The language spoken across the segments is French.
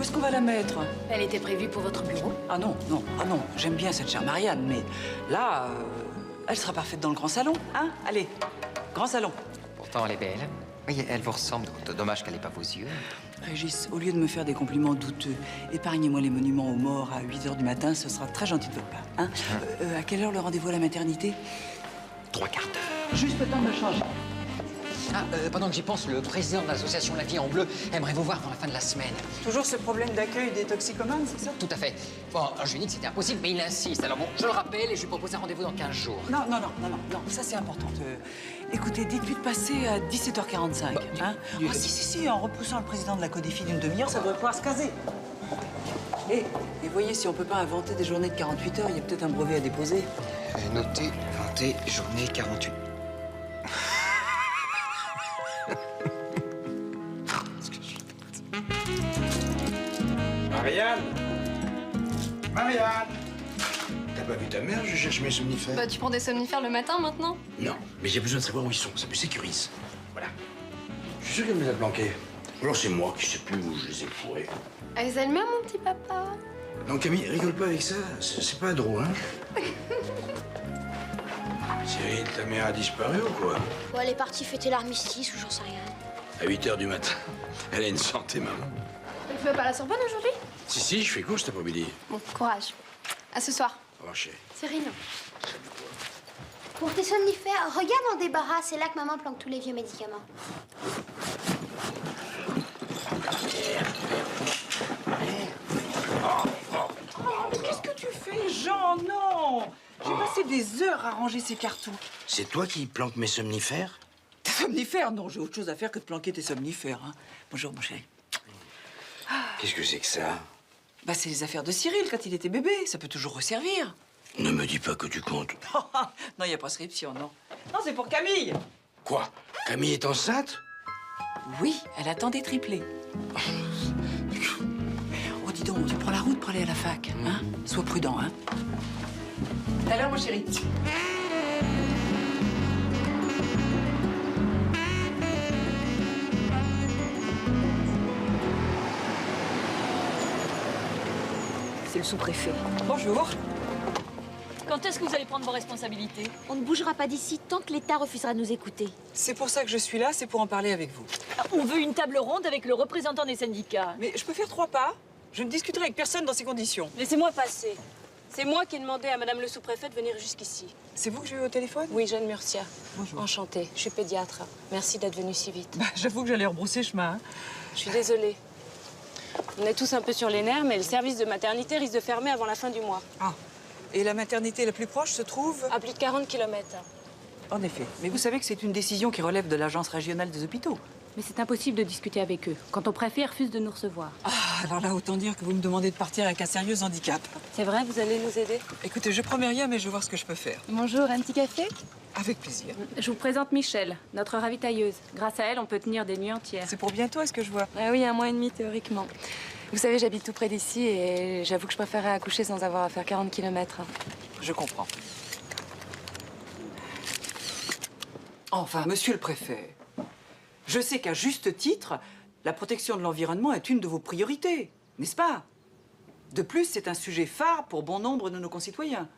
est-ce qu'on va la mettre? Elle était prévue pour votre bureau. Ah non, non, ah non, j'aime bien cette chère Marianne, mais là, elle sera parfaite dans le grand salon, hein? Allez, grand salon. Pourtant, elle est belle. Oui, elle vous ressemble. Dommage qu'elle n'ait pas vos yeux. Régis, au lieu de me faire des compliments douteux, épargnez-moi les monuments aux morts à 8 h du matin, ce sera très gentil de votre part. Hein? À quelle heure le rendez-vous à la maternité? 3 quarts d'heure. Juste le temps de me changer. Ah, pendant que j'y pense, le président de l'association La Vie en Bleu aimerait vous voir avant la fin de la semaine. Toujours ce problème d'accueil des toxicomanes, c'est ça? Tout à fait. Bon, alors je lui ai dit que c'était impossible, mais il insiste. Alors bon, je le rappelle et je lui propose un rendez-vous dans 15 jours. Non, ça c'est important. Écoutez, dites-lui de passer à 17 h 45. Hein? Si, en repoussant le président de la Codéfi d'une demi-heure, ça devrait pouvoir se caser. Et voyez, si on peut pas inventer des journées de 48 heures, il y a peut-être un brevet à déposer. Notez, inventer, journée 48. Marianne! Marianne! T'as pas vu ta mère? Je cherche mes somnifères. Bah, tu prends des somnifères le matin, maintenant? Non, mais j'ai besoin de savoir où ils sont. Ça me sécurise. Voilà. Je suis sûr qu'elle me les a planqués. Alors c'est moi qui sais plus où je les ai fourrés. Alzheimer, mon petit papa. Non, Camille, rigole pas avec ça. C'est pas drôle, hein? Cyril, ta mère a disparu ou quoi? Bon, elle est partie fêter l'armistice ou j'en sais rien. À 8 h du matin. Elle a une santé, maman. Tu vas pas à la Sorbonne aujourd'hui? Si, je fais cours cet après-midi. Bon, courage. À ce soir. Au revoir, chérie. Cyril. Pour tes somnifères, regarde en débarras, c'est là que maman planque tous les vieux médicaments. Qu'est-ce que tu fais, Jean? Non! J'ai passé des heures à ranger ces cartons. C'est toi qui planques mes somnifères? Tes somnifères? Non, j'ai autre chose à faire que de planquer tes somnifères. Hein. Bonjour, mon chéri. Qu'est-ce que c'est que ça? Bah, c'est les affaires de Cyril quand il était bébé. Ça peut toujours resservir. Ne me dis pas que tu comptes. Non, il n'y a pas prescription, non. Non, c'est pour Camille. Quoi? Camille est enceinte? Oui, elle attend des triplés. Oh, dis donc, tu prends la route pour aller à la fac, hein? Sois prudent, hein? Tout à l'heure, mon chéri. C'est le sous-préfet. Bonjour. Quand est-ce que vous allez prendre vos responsabilités? On ne bougera pas d'ici tant que l'État refusera de nous écouter. C'est pour ça que je suis là, c'est pour en parler avec vous. On veut une table ronde avec le représentant des syndicats. Mais je peux faire 3 pas? Je ne discuterai avec personne dans ces conditions. Laissez-moi passer. C'est moi qui ai demandé à madame le sous-préfet de venir jusqu'ici. C'est vous que j'ai eu au téléphone? Oui, Jeanne Murcia. Bonjour. Enchantée. Je suis pédiatre. Merci d'être venue si vite. Bah, j'avoue que j'allais rebrousser chemin. Hein. Je suis désolée. On est tous un peu sur les nerfs, mais le service de maternité risque de fermer avant la fin du mois. Ah. Et la maternité la plus proche se trouve? À plus de 40 km. En effet. Mais vous savez que c'est une décision qui relève de l'Agence régionale des hôpitaux. Mais c'est impossible de discuter avec eux. Quand on préfet refuse de nous recevoir. Ah, alors là, autant dire que vous me demandez de partir avec un sérieux handicap. C'est vrai, vous allez nous aider? Écoutez, je promets rien, mais je vais voir ce que je peux faire. Bonjour, un petit café? Avec plaisir. Je vous présente Michel, notre ravitailleuse. Grâce à elle, on peut tenir des nuits entières. C'est pour bientôt, est-ce que je vois? Ah oui, 1 mois et demi théoriquement. Vous savez, j'habite tout près d'ici et j'avoue que je préférerais accoucher sans avoir à faire 40 km. Je comprends. Enfin, monsieur le préfet, je sais qu'à juste titre, la protection de l'environnement est une de vos priorités, n'est-ce pas? De plus, c'est un sujet phare pour bon nombre de nos concitoyens.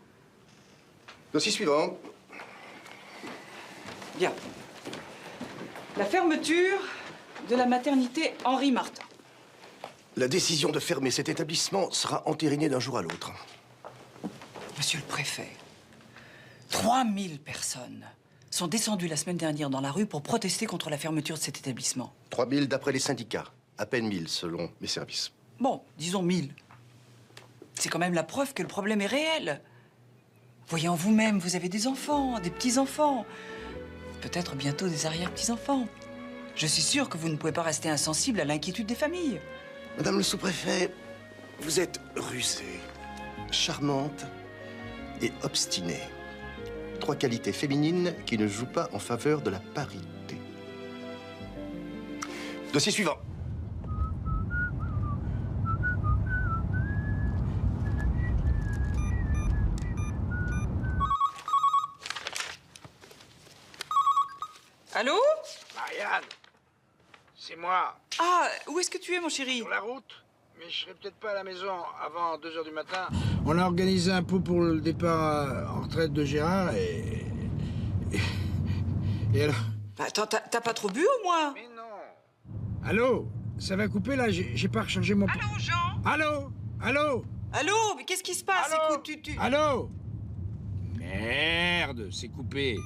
Dossier suivant. Bien. La fermeture de la maternité Henri Martin. La décision de fermer cet établissement sera entérinée d'un jour à l'autre. Monsieur le préfet, 3000 personnes sont descendues la semaine dernière dans la rue pour protester contre la fermeture de cet établissement. 3000 d'après les syndicats. À peine 1000 selon mes services. Bon, disons 1000. C'est quand même la preuve que le problème est réel. Voyez en vous-même, vous avez des enfants, des petits-enfants. Peut-être bientôt des arrière-petits-enfants. Je suis sûre que vous ne pouvez pas rester insensible à l'inquiétude des familles. Madame le sous-préfet, vous êtes rusée, charmante et obstinée. 3 qualités féminines qui ne jouent pas en faveur de la parité. Dossier suivant. Allô? Marianne, c'est moi. Ah, où est-ce que tu es, mon chéri? Sur la route. mais je serai peut-être pas à la maison avant 2 h du matin. On a organisé un pot pour le départ en retraite de Gérard et alors... Bah, attends, t'as pas trop bu au moins? Mais non. Allô? Ça va couper là? J'ai pas rechargé mon... Allô, Jean? Allô? Allô? Allô? Mais qu'est-ce qui se passe? Allô? Écoute, Allô? Merde, c'est coupé.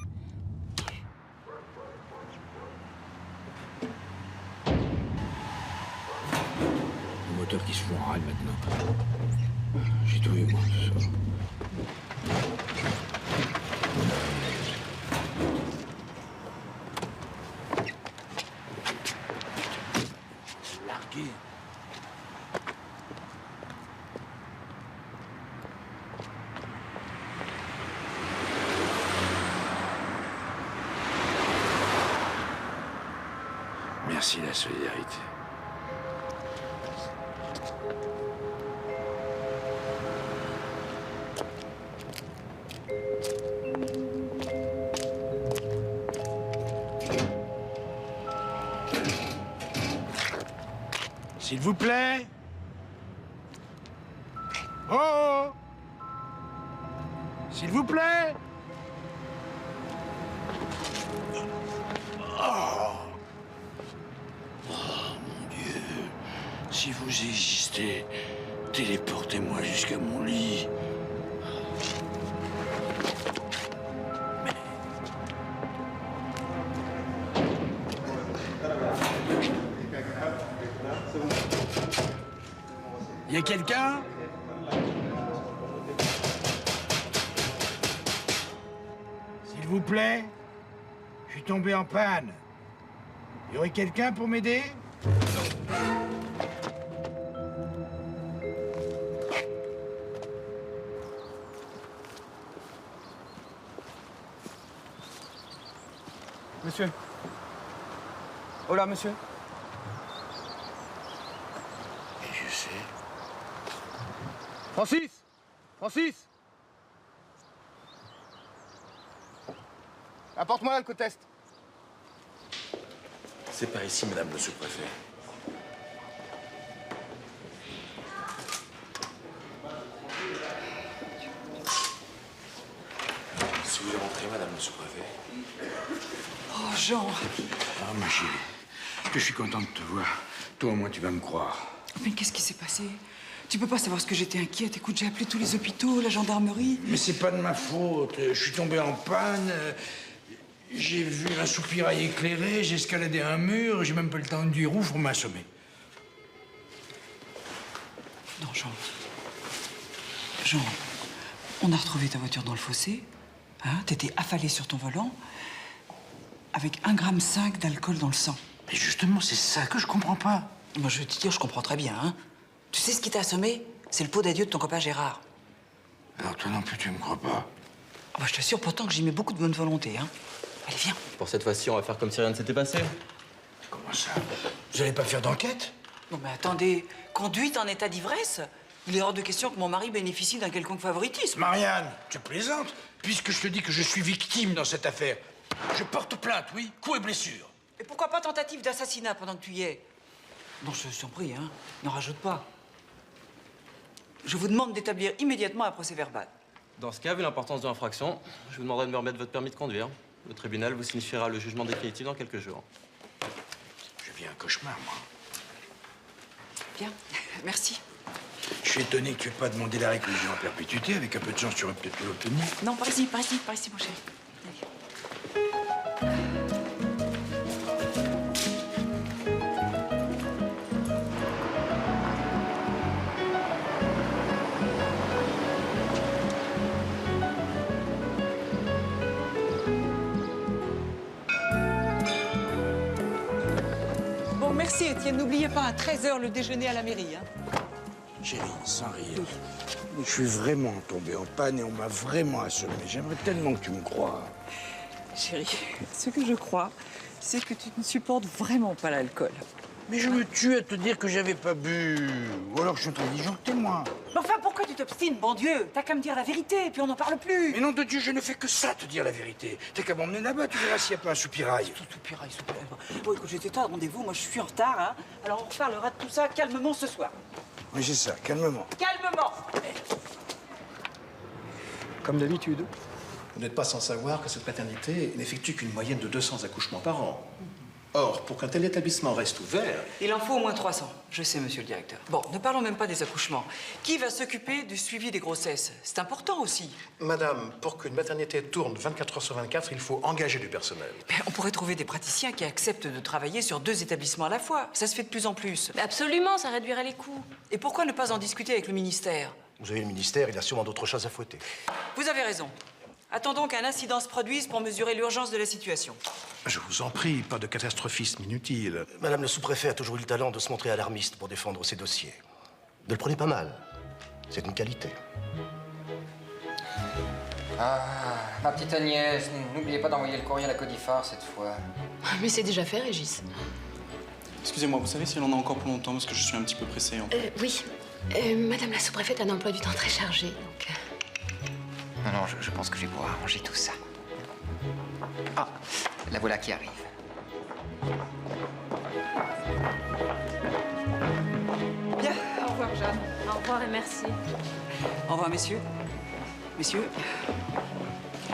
Le moteur qui se fout en râle maintenant. J'ai tout eu, moi, ce soir. Largué. Merci la solidarité. S'il vous plaît. Oh, oh. S'il vous plaît. Si vous existez, téléportez-moi jusqu'à mon lit. Y a quelqu'un? S'il vous plaît, je suis tombé en panne. Y aurait quelqu'un pour m'aider? Monsieur. Oh là, monsieur. Je sais. Francis! Francis! Apporte-moi l'alcotest. C'est par ici, madame le sous-préfet. Si vous voulez rentrer, madame le sous-préfet. Oh, Jean. Ah, ma chérie, je suis content de te voir. Toi, au moins, tu vas me croire. Mais qu'est-ce qui s'est passé? Tu peux pas savoir ce que j'étais inquiète. Écoute, j'ai appelé tous les hôpitaux, la gendarmerie. Mais c'est pas de ma faute. Je suis tombé en panne. J'ai vu un soupirail éclairé, j'ai escaladé un mur, j'ai même pas le temps de dire ouf, on m'a assommé. Non, Jean. Jean, on a retrouvé ta voiture dans le fossé. Hein? T'étais affalé sur ton volant, avec 1,5 g d'alcool dans le sang. Mais justement, c'est ça que je comprends pas. Moi, je vais te dire, je comprends très bien, hein. Tu sais ce qui t'a assommé? C'est le pot d'adieu de ton copain Gérard. Alors toi non plus, tu me crois pas? Ah bah, je t'assure pourtant que j'y mets beaucoup de bonne volonté, hein. Allez, viens. Pour cette fois-ci, on va faire comme si rien ne s'était passé. Comment ça? Vous allez pas faire d'enquête? Non mais attendez, conduite en état d'ivresse? Il est hors de question que mon mari bénéficie d'un quelconque favoritisme. Marianne, tu plaisantes? Puisque je te dis que je suis victime dans cette affaire, je porte plainte, oui, coups et blessures. Et pourquoi pas tentative d'assassinat pendant que tu y es? Non, je t'en prie, hein, n'en rajoute pas. Je vous demande d'établir immédiatement un procès-verbal. Dans ce cas, vu l'importance de l'infraction, je vous demanderai de me remettre votre permis de conduire. Le tribunal vous signifiera le jugement définitif dans quelques jours. Je vis un cauchemar, moi. Bien, merci. Je suis étonné que tu aies pas demandé la réclusion à perpétuité. Avec un peu de chance, tu aurais peut-être pu l'obtenir. Non, par ici, mon chéri. Allez. Bon, merci, Étienne. N'oubliez pas, à 13 h, le déjeuner à la mairie, hein. Chérie, sans rire, je suis vraiment tombé en panne et on m'a vraiment assommé. J'aimerais tellement que tu me crois. Chérie, ce que je crois, c'est que tu ne supportes vraiment pas l'alcool. Mais je me tue à te dire que j'avais pas bu. Ou alors je suis en train de disjoncter, moi. Mais enfin, pourquoi tu t'obstines, bon Dieu? T'as qu'à me dire la vérité, et puis on n'en parle plus. Mais nom de Dieu, je ne fais que ça, te dire la vérité. T'as qu'à m'emmener là-bas, tu verras s'il n'y a pas un soupirail. Soupirail. Bon, écoute, j'étais tard, rendez-vous, moi je suis en retard, hein. Alors on reparlera de tout ça calmement ce soir. Oui, c'est ça, calmement. Calmement. Comme d'habitude. Vous n'êtes pas sans savoir que cette maternité n'effectue qu'une moyenne de 200 accouchements par an. Or, pour qu'un tel établissement reste ouvert... Il en faut au moins 300. Je sais, monsieur le directeur. Bon, ne parlons même pas des accouchements. Qui va s'occuper du suivi des grossesses? C'est important aussi. Madame, pour qu'une maternité tourne 24 heures sur 24, il faut engager du personnel. Mais on pourrait trouver des praticiens qui acceptent de travailler sur 2 établissements à la fois. Ça se fait de plus en plus. Mais absolument, ça réduirait les coûts. Et pourquoi ne pas en discuter avec le ministère? Vous avez le ministère, il a sûrement d'autres choses à fouetter. Vous avez raison. Attendons qu'un incident se produise pour mesurer l'urgence de la situation. Je vous en prie, pas de catastrophisme inutile. Madame le sous-préfet a toujours eu le talent de se montrer alarmiste pour défendre ses dossiers. Ne le prenez pas mal. C'est une qualité. Ah, ma petite Agnès, n'oubliez pas d'envoyer le courrier à la Codifar cette fois. Mais c'est déjà fait, Régis. Excusez-moi, vous savez si elle en a encore pour longtemps parce que je suis un petit peu pressé. En fait. Oui. Madame la sous-préfète a un emploi du temps très chargé, donc... Non, je pense que je vais pouvoir arranger tout ça. Ah, la voilà qui arrive. Bien, au revoir, Jeanne. Au revoir et merci. Au revoir, messieurs. Messieurs.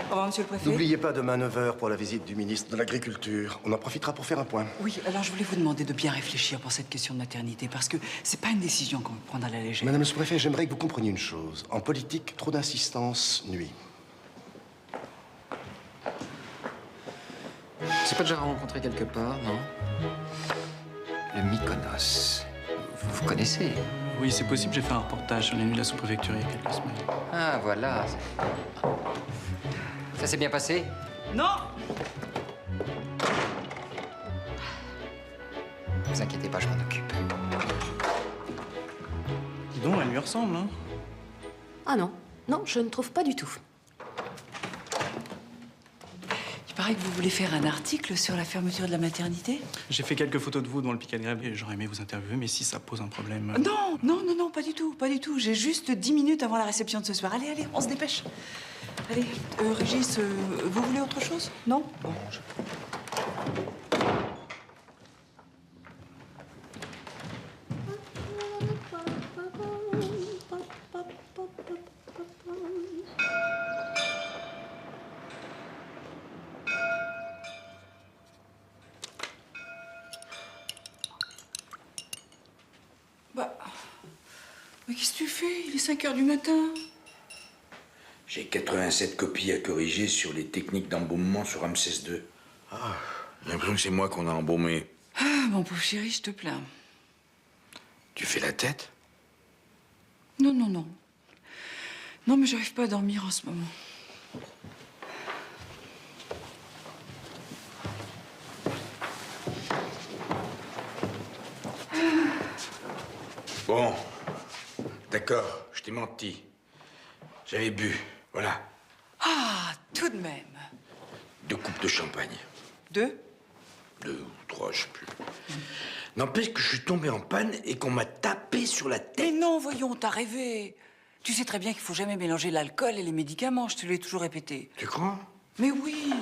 Au revoir, monsieur le préfet. N'oubliez pas demain 9h pour la visite du ministre de l'Agriculture. On en profitera pour faire un point. Oui, alors je voulais vous demander de bien réfléchir pour cette question de maternité, parce que c'est pas une décision qu'on peut prendre à la légère. Madame le sous-préfet, j'aimerais que vous compreniez une chose. En politique, trop d'insistance nuit. C'est pas déjà rencontré quelque part, non? Le Mykonos. Vous connaissez? Oui, c'est possible, j'ai fait un reportage sur les nuits de la sous-préfecture il y a quelques semaines. Ah, voilà. Ça s'est bien passé? Non! Ne vous inquiétez pas, je m'en occupe. Dis donc, elle lui ressemble, hein? Ah non, non, je ne trouve pas du tout. Il paraît que vous voulez faire un article sur la fermeture de la maternité? J'ai fait quelques photos de vous devant le Pic à Grève et j'aurais aimé vous interviewer, mais si ça pose un problème... Non, non, non, non, pas du tout, pas du tout. J'ai juste 10 minutes avant la réception de ce soir. Allez, allez, on se dépêche. Allez, Régis, vous voulez autre chose? Non? Bon. Mais qu'est-ce que tu fais? Il est 5 heures du matin. J'ai 87 copies à corriger sur les techniques d'embaumement sur Ramsès II. Ah, j'ai l'impression que c'est moi qu'on a embaumé. Ah, mon pauvre chéri, je te plains. Tu fais la tête? Non, non, non. Non, mais j'arrive pas à dormir en ce moment. Bon, d'accord, je t'ai menti. J'avais bu, voilà. Ah, tout de même. 2 coupes de champagne. 2? 2 ou 3, je sais plus. N'empêche que je suis tombé en panne et qu'on m'a tapé sur la tête. Mais non, voyons, t'as rêvé. Tu sais très bien qu'il faut jamais mélanger l'alcool et les médicaments, je te l'ai toujours répété. Tu crois? Mais oui.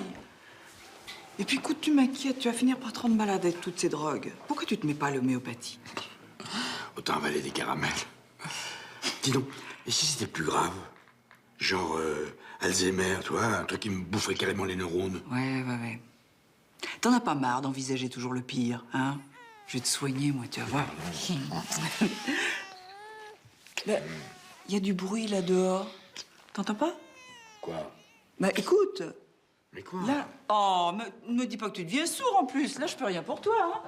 Et puis, écoute, tu m'inquiètes, tu vas finir par te rendre malade avec toutes ces drogues. Pourquoi tu te mets pas à l'homéopathie? Autant avaler des caramels. Dis donc, et si c'était plus grave? Genre Alzheimer, tu vois, un truc qui me boufferait carrément les neurones. Ouais. T'en as pas marre d'envisager toujours le pire, hein? Je vais te soigner, moi, tu vas voir. Il y a du bruit là dehors. T'entends pas? Quoi? Bah écoute. Mais quoi? Là. Oh, me dis pas que tu deviens sourd en plus. Là, je peux rien pour toi, hein?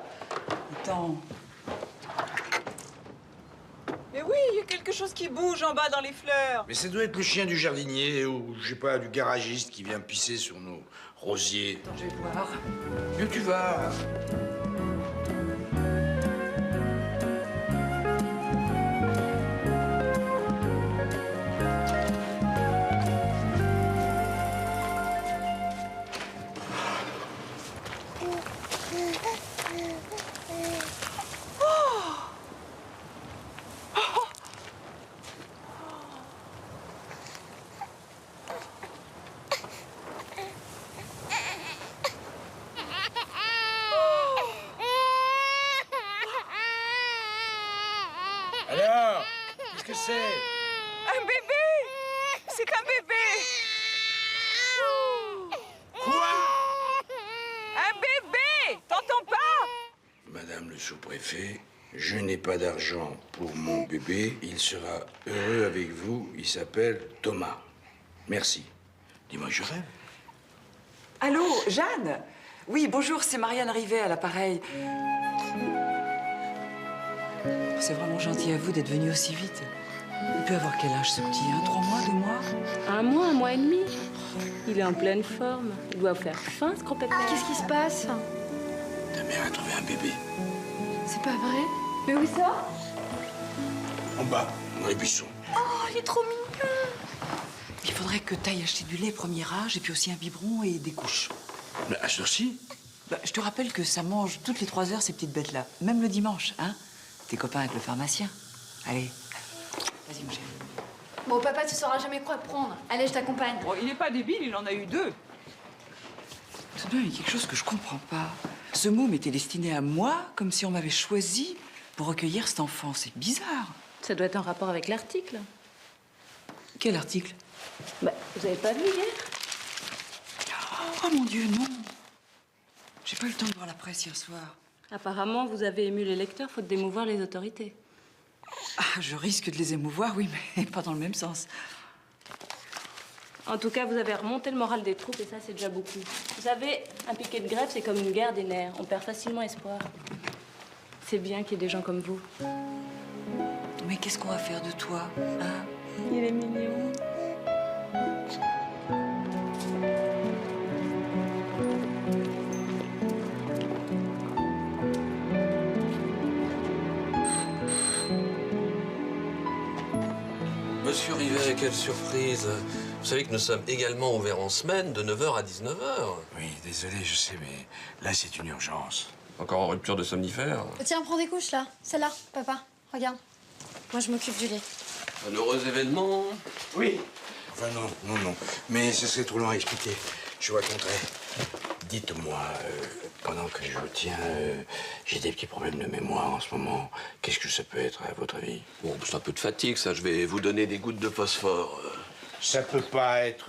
Attends. Mais oui, il y a quelque chose qui bouge en bas dans les fleurs. Mais ça doit être le chien du jardinier ou, je sais pas, du garagiste qui vient pisser sur nos rosiers. Attends, je vais voir. Où tu vas? c'est? Un bébé! C'est un bébé! Quoi? Un bébé! T'entends pas? Madame le sous-préfet, je n'ai pas d'argent pour mon bébé. Il sera heureux avec vous. Il s'appelle Thomas. Merci. Dis-moi, je rêve. Allô, Jeanne? Oui, bonjour, c'est Marianne Rivet à l'appareil. C'est vraiment gentil à vous d'être venu aussi vite. Il peut avoir quel âge ce petit, hein? 3 mois, 2 mois? 1 mois, 1 mois et demi. Il est en pleine forme. Il doit faire faim, ce gros pépère. Qu'est-ce qui se passe? Ta mère a trouvé un bébé. C'est pas vrai? Mais où ça? En bas, dans les buissons. Oh, il est trop mignon. Il faudrait que tu ailles acheter du lait premier âge et puis aussi un biberon et des couches. Mais à ce heure-ci? Bah, je te rappelle que ça mange toutes les 3 heures, ces petites bêtes-là. Même le dimanche, hein? T'es copain avec le pharmacien. Allez, vas-y, mon chéri. Bon, papa, tu sauras jamais quoi prendre. Allez, je t'accompagne. Bon, il n'est pas débile, il en a eu 2. Tout de même, il y a quelque chose que je comprends pas. Ce môme était destiné à moi, comme si on m'avait choisi pour recueillir cet enfant. C'est bizarre. Ça doit être en rapport avec l'article. Quel article? Bah, vous avez pas vu hier? Oh mon Dieu, non. J'ai pas eu le temps de voir la presse hier soir. Apparemment, vous avez ému les lecteurs faute d'émouvoir les autorités. Ah, je risque de les émouvoir, oui, mais pas dans le même sens. En tout cas, vous avez remonté le moral des troupes et ça, c'est déjà beaucoup. Vous savez, un piquet de grève, c'est comme une guerre des nerfs. On perd facilement espoir. C'est bien qu'il y ait des gens comme vous. Mais qu'est-ce qu'on va faire de toi, hein? Il est mignon. Monsieur Rivet, quelle surprise. Vous savez que nous sommes également ouverts en semaine de 9h à 19h. Oui, désolé, je sais, mais là, c'est une urgence. Encore en rupture de somnifère. Tiens, prends des couches, là. Celle-là, papa. Regarde. Moi, je m'occupe du lait. Un heureux événement. Oui. Enfin, non. Mais ce serait trop long à expliquer. Je vous raconterai. Dites-moi, pendant que je vous tiens, j'ai des petits problèmes de mémoire en ce moment. Qu'est-ce que ça peut être, à votre avis? Bon, c'est un peu de fatigue, ça. Je vais vous donner des gouttes de phosphore. Ça peut pas être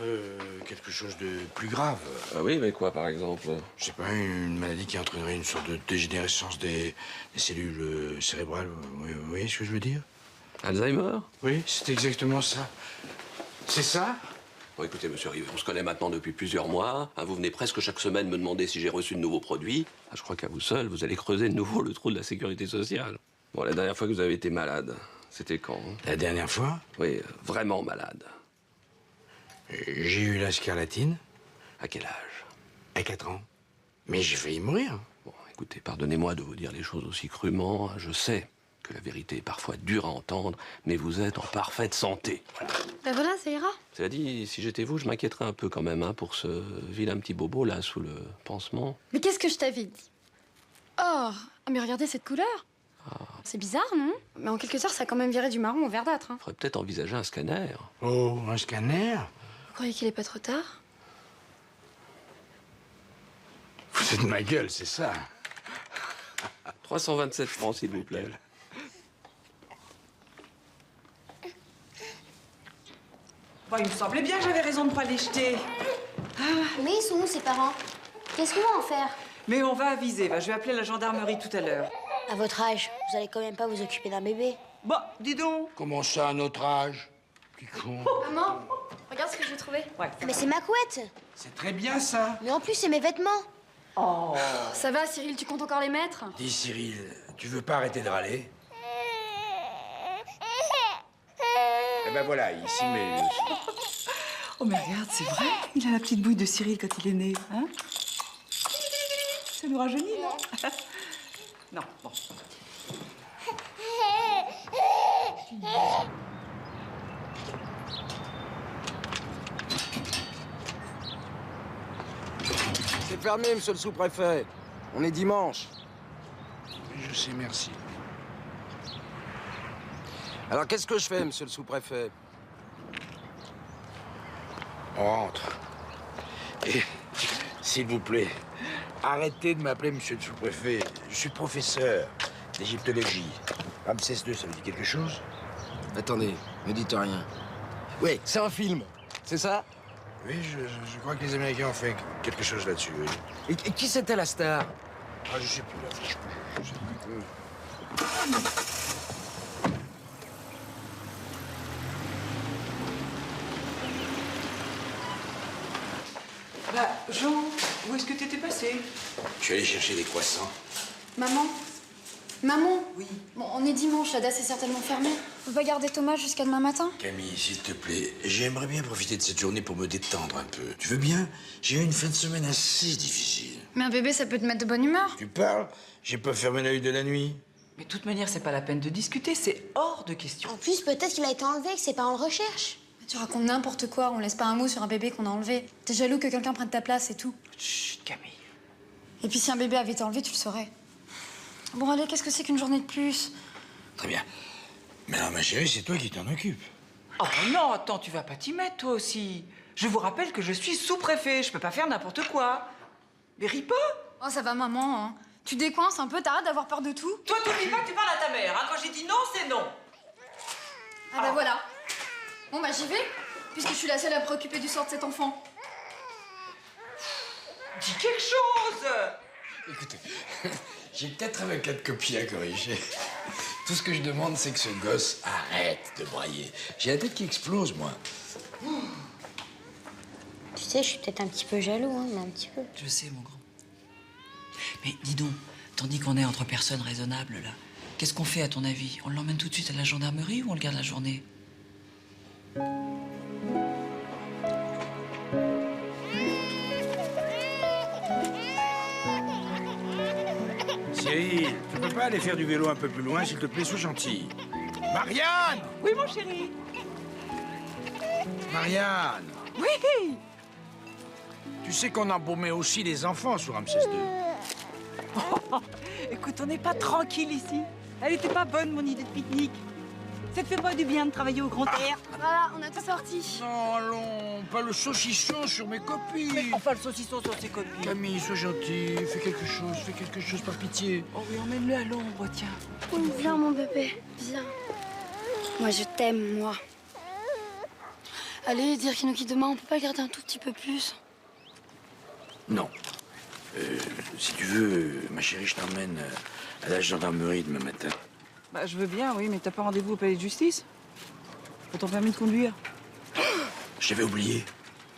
quelque chose de plus grave. Ah oui, mais quoi, par exemple? Je sais pas, une maladie qui entraînerait une sorte de dégénérescence des cellules cérébrales. Vous voyez ce que je veux dire? Alzheimer? Oui, c'est exactement ça. C'est ça? Bon, écoutez, monsieur Rivet, on se connaît maintenant depuis plusieurs mois. Hein, vous venez presque chaque semaine me demander si j'ai reçu de nouveaux produits. Ah, je crois qu'à vous seul, vous allez creuser de nouveau le trou de la sécurité sociale. Bon, la dernière fois que vous avez été malade, c'était quand? La dernière fois? Oui, vraiment malade. J'ai eu la scarlatine. À quel âge? À 4 ans. Mais j'ai failli mourir. Bon, écoutez, pardonnez-moi de vous dire les choses aussi crûment. Je sais que la vérité est parfois dure à entendre, mais vous êtes en parfaite santé. Ben voilà, ça ira. Cela dit, si j'étais vous, je m'inquiéterais un peu quand même hein, pour ce vilain petit bobo là sous le pansement. Mais qu'est-ce que je t'avais dit? Oh, mais regardez cette couleur. C'est bizarre, non? Mais en quelque sorte, ça a quand même viré du marron au verdâtre. Hein. Faudrait peut-être envisager un scanner. Oh, un scanner? Vous croyez qu'il est pas trop tard? Vous êtes de ma gueule, c'est ça? 327 francs, s'il vous plaît. Bon, il me semblait bien que j'avais raison de ne pas les jeter. Mais ils sont où, ses parents? Qu'est-ce qu'on va en faire? Mais on va aviser. Je vais appeler la gendarmerie tout à l'heure. À votre âge, vous allez quand même pas vous occuper d'un bébé. Bah, dis donc. Comment ça, à notre âge? Petit con. Maman, regarde ce que j'ai trouvé. Ouais. Mais c'est ma couette. C'est très bien, ça. Mais en plus, c'est mes vêtements. Oh. Ça va, Cyril, tu comptes encore les mettre? Dis, Cyril, tu veux pas arrêter de râler? Eh ben voilà, il s'y met, lui aussi. Oh, mais regarde, c'est vrai. Il a la petite bouille de Cyril quand il est né, hein? Ça nous rajeunit, non? Non, bon. C'est fermé, monsieur le sous-préfet. On est dimanche. Je sais, merci. Alors, qu'est-ce que je fais, monsieur le sous-préfet? On rentre. Et, s'il vous plaît, arrêtez de m'appeler monsieur le sous-préfet. Je suis professeur d'égyptologie. Ramsès II, ça vous dit quelque chose? Attendez, ne dites rien. Oui, c'est un film, c'est ça? Oui, je crois que les Américains ont fait quelque chose là-dessus, oui. Et qui c'était la star? Ah, je sais plus, là, franchement. Je sais plus. Bah, Jean, où est-ce que t'étais passé? Je suis allé chercher des croissants. Maman? Maman? Oui. Bon, on est dimanche, la DAS est certainement fermée. On peut pas garder Thomas jusqu'à demain matin? Camille, s'il te plaît, j'aimerais bien profiter de cette journée pour me détendre un peu. Tu veux bien? J'ai eu une fin de semaine assez difficile. Mais un bébé, ça peut te mettre de bonne humeur. Tu parles? J'ai pas fermé l'œil de la nuit. Mais de toute manière, c'est pas la peine de discuter, c'est hors de question. En plus, peut-être qu'il a été enlevé, que ses parents le recherchent. Tu racontes n'importe quoi, on laisse pas un mot sur un bébé qu'on a enlevé. T'es jaloux que quelqu'un prenne ta place et tout. Chut, Camille. Et puis si un bébé avait été enlevé, tu le saurais. Bon, allez, qu'est-ce que c'est qu'une journée de plus? Très bien. Mais alors, ma chérie, c'est toi qui t'en occupes. Oh non, attends, tu vas pas t'y mettre, toi aussi. Je vous rappelle que je suis sous-préfet, je peux pas faire n'importe quoi. Mais ris pas. Oh, ça va, maman, hein. Tu décoinces un peu, t'arrêtes d'avoir peur de tout? Toi, t'oublies pas que tu parles à ta mère, hein. Quand j'ai dit non, c'est non. Ah bah voilà. Bon bah j'y vais, puisque je suis la seule à me préoccuper du sort de cet enfant. Dis quelque chose. Écoutez, j'ai peut-être un cas de copie à corriger. Tout ce que je demande, c'est que ce gosse arrête de brailler. J'ai la tête qui explose, moi. Tu sais, je suis peut-être un petit peu jaloux, hein, mais un petit peu. Je sais, mon grand. Mais dis donc, tandis qu'on est entre personnes raisonnables, là, qu'est-ce qu'on fait, à ton avis? On l'emmène tout de suite à la gendarmerie ou on le garde la journée? Cyril, tu peux pas aller faire du vélo un peu plus loin, s'il te plaît, sois gentil. Marianne! Oui, mon chéri. Marianne! Oui. Tu sais qu'on embaumait aussi les enfants sur Ramsès II. Oh, écoute, on n'est pas tranquille ici. Elle était pas bonne, mon idée de pique-nique. Ça te fait pas du bien de travailler au grand air? Voilà, on a tout sorti. Non, allons, pas le saucisson sur mes copines. Mais enfin, le saucisson sur ses copines. Camille, sois gentil, fais quelque chose par pitié. Oh oui, emmène-le à l'ombre, tiens. Viens, mon bébé, viens. Moi, je t'aime, moi. Allez, dire qu'il nous quitte demain, on peut pas le garder un tout petit peu plus? Non. Si tu veux, ma chérie, je t'emmène à la gendarmerie demain matin. Bah, je veux bien, oui, mais t'as pas rendez-vous au palais de justice? Pour ton permis de conduire? Je t'avais oublié.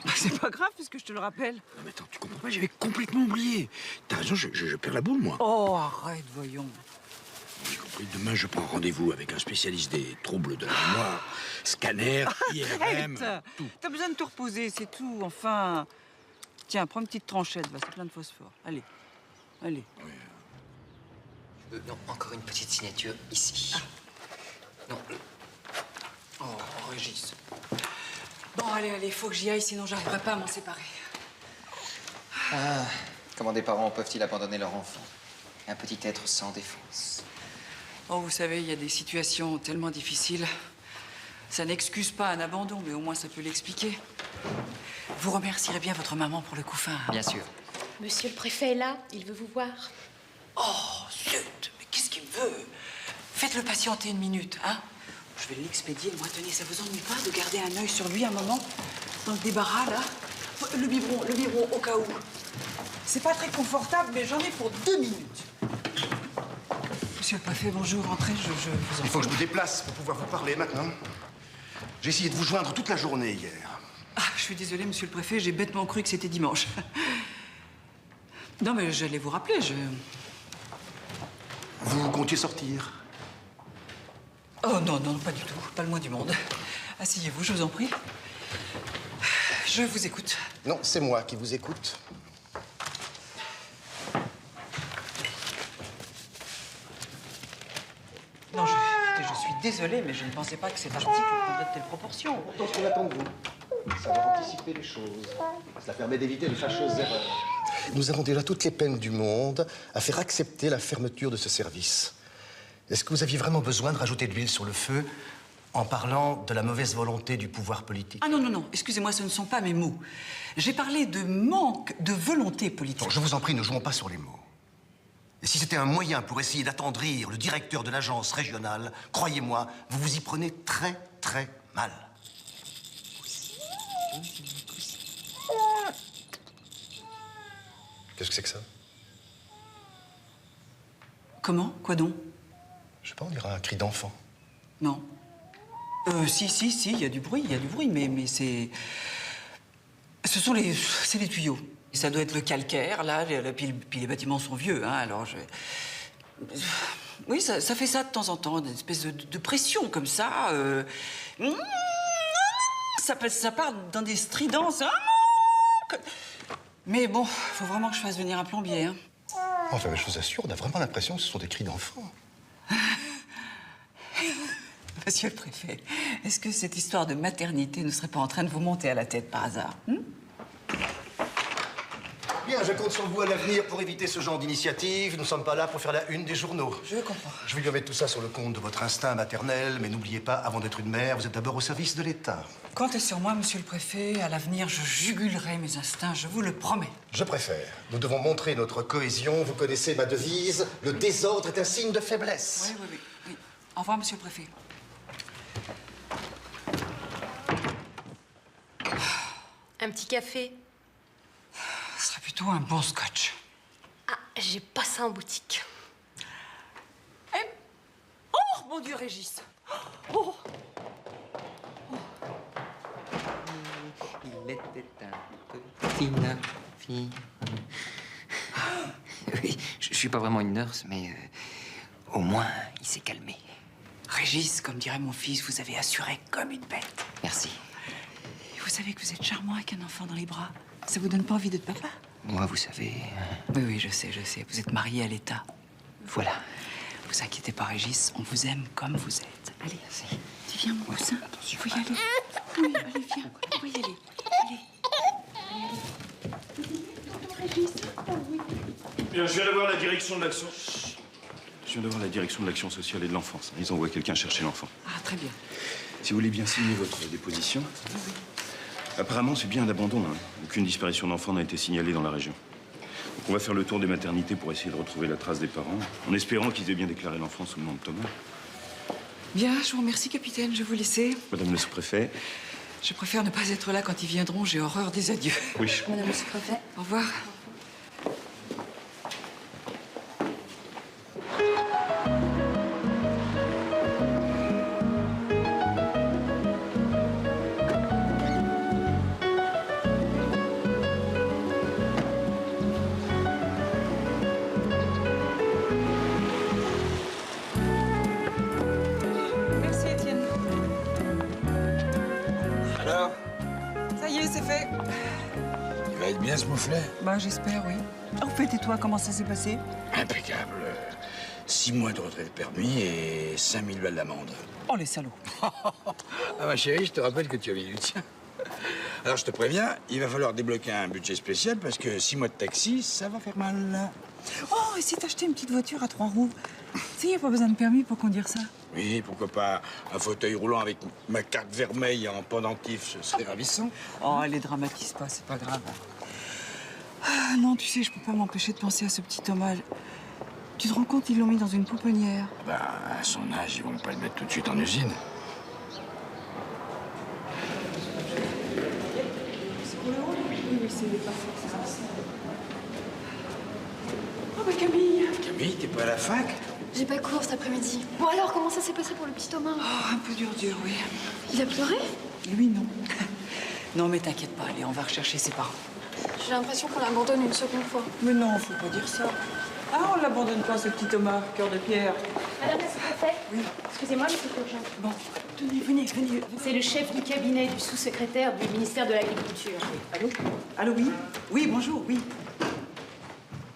Bah, c'est pas grave, puisque je te le rappelle. Non, mais attends, tu comprends pas, j'avais complètement oublié. T'as raison, je perds la boule, moi. Oh, arrête, voyons. J'ai compris, demain, je prends rendez-vous avec un spécialiste des troubles de la mémoire, scanner, IRM, tout. T'as besoin de te reposer, c'est tout, enfin. Tiens, prends une petite tranchette, va, c'est plein de phosphore. Allez, allez. Oui. Non, encore une petite signature ici. Non. Oh, Régis. Bon, allez, faut que j'y aille, sinon j'arriverai pas à m'en séparer. Ah, comment des parents peuvent-ils abandonner leur enfant? Un petit être sans défense. Oh, vous savez, il y a des situations tellement difficiles. Ça n'excuse pas un abandon, mais au moins ça peut l'expliquer. Vous remercierez bien votre maman pour le coup fin. Bien sûr. Monsieur le préfet est là, il veut vous voir. Oh, zut, mais qu'est-ce qu'il veut? Faites-le patienter une minute, hein? Je vais l'expédier, moi, tenez, ça vous ennuie pas de garder un œil sur lui un moment? Dans le débarras, là? Le biberon, au cas où. C'est pas très confortable, mais j'en ai pour 2 minutes. Monsieur le préfet, bonjour, entrez, je vous en... Il faut que je me déplace pour pouvoir vous parler maintenant. J'ai essayé de vous joindre toute la journée hier. Ah, je suis désolée, monsieur le préfet, j'ai bêtement cru que c'était dimanche. Non, mais j'allais vous rappeler, Vous comptiez sortir? Oh non, pas du tout, pas le moins du monde. Asseyez-vous, je vous en prie. Je vous écoute. Non, c'est moi qui vous écoute. Non, écoutez, je suis désolée, mais je ne pensais pas que cet article prendrait de telles proportions. Pourtant, ce qu'on attend de vous, savoir anticiper les choses. Cela permet d'éviter de fâcheuses erreurs. Nous avons déjà toutes les peines du monde à faire accepter la fermeture de ce service. Est-ce que vous aviez vraiment besoin de rajouter de l'huile sur le feu en parlant de la mauvaise volonté du pouvoir politique? Ah non, excusez-moi, ce ne sont pas mes mots. J'ai parlé de manque de volonté politique. Bon, je vous en prie, ne jouons pas sur les mots. Et si c'était un moyen pour essayer d'attendrir le directeur de l'agence régionale, croyez-moi, vous vous y prenez très, très mal. Qu'est-ce que c'est que ça? Comment? Quoi donc? Je sais pas, on dirait un cri d'enfant. Non. Si, il y a du bruit, mais c'est... C'est les tuyaux. Ça doit être le calcaire, là, puis les bâtiments sont vieux, hein, alors je... Oui, ça fait ça de temps en temps, une espèce de pression comme ça. Ça part dans des stridences. Mais bon, faut vraiment que je fasse venir un plombier, hein. Enfin, mais je vous assure, on a vraiment l'impression que ce sont des cris d'enfants. Monsieur le préfet, est-ce que cette histoire de maternité ne serait pas en train de vous monter à la tête par hasard? Bien, je compte sur vous à l'avenir pour éviter ce genre d'initiative. Nous ne sommes pas là pour faire la une des journaux. Je comprends. Je vais lui remettre tout ça sur le compte de votre instinct maternel, mais n'oubliez pas, avant d'être une mère, vous êtes d'abord au service de l'État. Comptez sur moi, monsieur le préfet. À l'avenir, je jugulerai mes instincts, je vous le promets. Je préfère. Nous devons montrer notre cohésion. Vous connaissez ma devise, le désordre est un signe de faiblesse. Oui. Au revoir, monsieur le préfet. Un petit café? Ce serait plutôt un bon scotch. Ah, j'ai pas ça en boutique. Oh, mon Dieu, Régis! Oh! Il était un petit fille. Oui, je suis pas vraiment une nurse, mais au moins, il s'est calmé. Régis, comme dirait mon fils, vous avez assuré comme une bête. Merci. Et vous savez que vous êtes charmant avec un enfant dans les bras. Ça vous donne pas envie d'être papa? Moi, vous savez... Oui, je sais. Vous êtes marié à l'État. Voilà. Vous inquiétez pas, Régis, on vous aime comme vous êtes. Allez, tu viens, mon coussin. Il faut y aller. Oui, allez, viens. Il faut y aller. Bien, je viens de voir la direction de l'action. Je viens de voir la direction de l'action sociale et de l'enfance. Ils envoient quelqu'un chercher l'enfant. Ah, très bien. Si vous voulez bien signer votre déposition. Apparemment, c'est bien un abandon. Hein. Aucune disparition d'enfant n'a été signalée dans la région. Donc on va faire le tour des maternités pour essayer de retrouver la trace des parents, en espérant qu'ils aient bien déclaré l'enfant sous le nom de Thomas. Bien, je vous remercie, capitaine. Je vais vous laisser. Madame le sous-préfet. Je préfère ne pas être là quand ils viendront. J'ai horreur des adieux. Oui. Madame le sous-préfet. Au revoir. Merci, Étienne. Alors, Ça y est, c'est fait. il va être bien ce mouflet? Bah, j'espère, oui. En fait, et toi, comment ça s'est passé? Impeccable. 6 mois de retrait de permis et 5000 balles d'amende. Oh, les salauds. Ah, ma chérie, je te rappelle que tu as mis du tien. Alors, je te préviens, il va falloir débloquer un budget spécial parce que 6 mois de taxi, ça va faire mal. Oh, et si t'achetais une petite voiture à 3 roues? Tu sais, y a pas besoin de permis pour conduire ça. Oui, pourquoi pas un fauteuil roulant avec ma carte vermeille en pendentif, ce serait ravissant. Oh, les dramatise pas, c'est pas grave. Ah, non, tu sais, je peux pas m'empêcher de penser à ce petit Thomas. Tu te rends compte, ils l'ont mis dans une pouponnière. Ben, à son âge, ils vont pas le mettre tout de suite en usine. Oui, c'est Oh, bah Camille. Camille, t'es pas à la fac? J'ai pas cours cet après-midi. Bon alors, comment ça s'est passé pour le petit Thomas? Oh, un peu dur, oui. Il a pleuré? Lui, non. Non, mais t'inquiète pas, allez, on va rechercher ses parents. J'ai l'impression qu'on l'abandonne une seconde fois. Mais non, faut pas dire ça. Ah, on l'abandonne pas, ce petit Thomas, cœur de pierre. Madame la sous-préfète? Oui. Excusez-moi, mais c'est urgent. Bon, venez. C'est le chef du cabinet du sous-secrétaire du ministère de l'Agriculture. Allô, oui? Oui, bonjour, oui.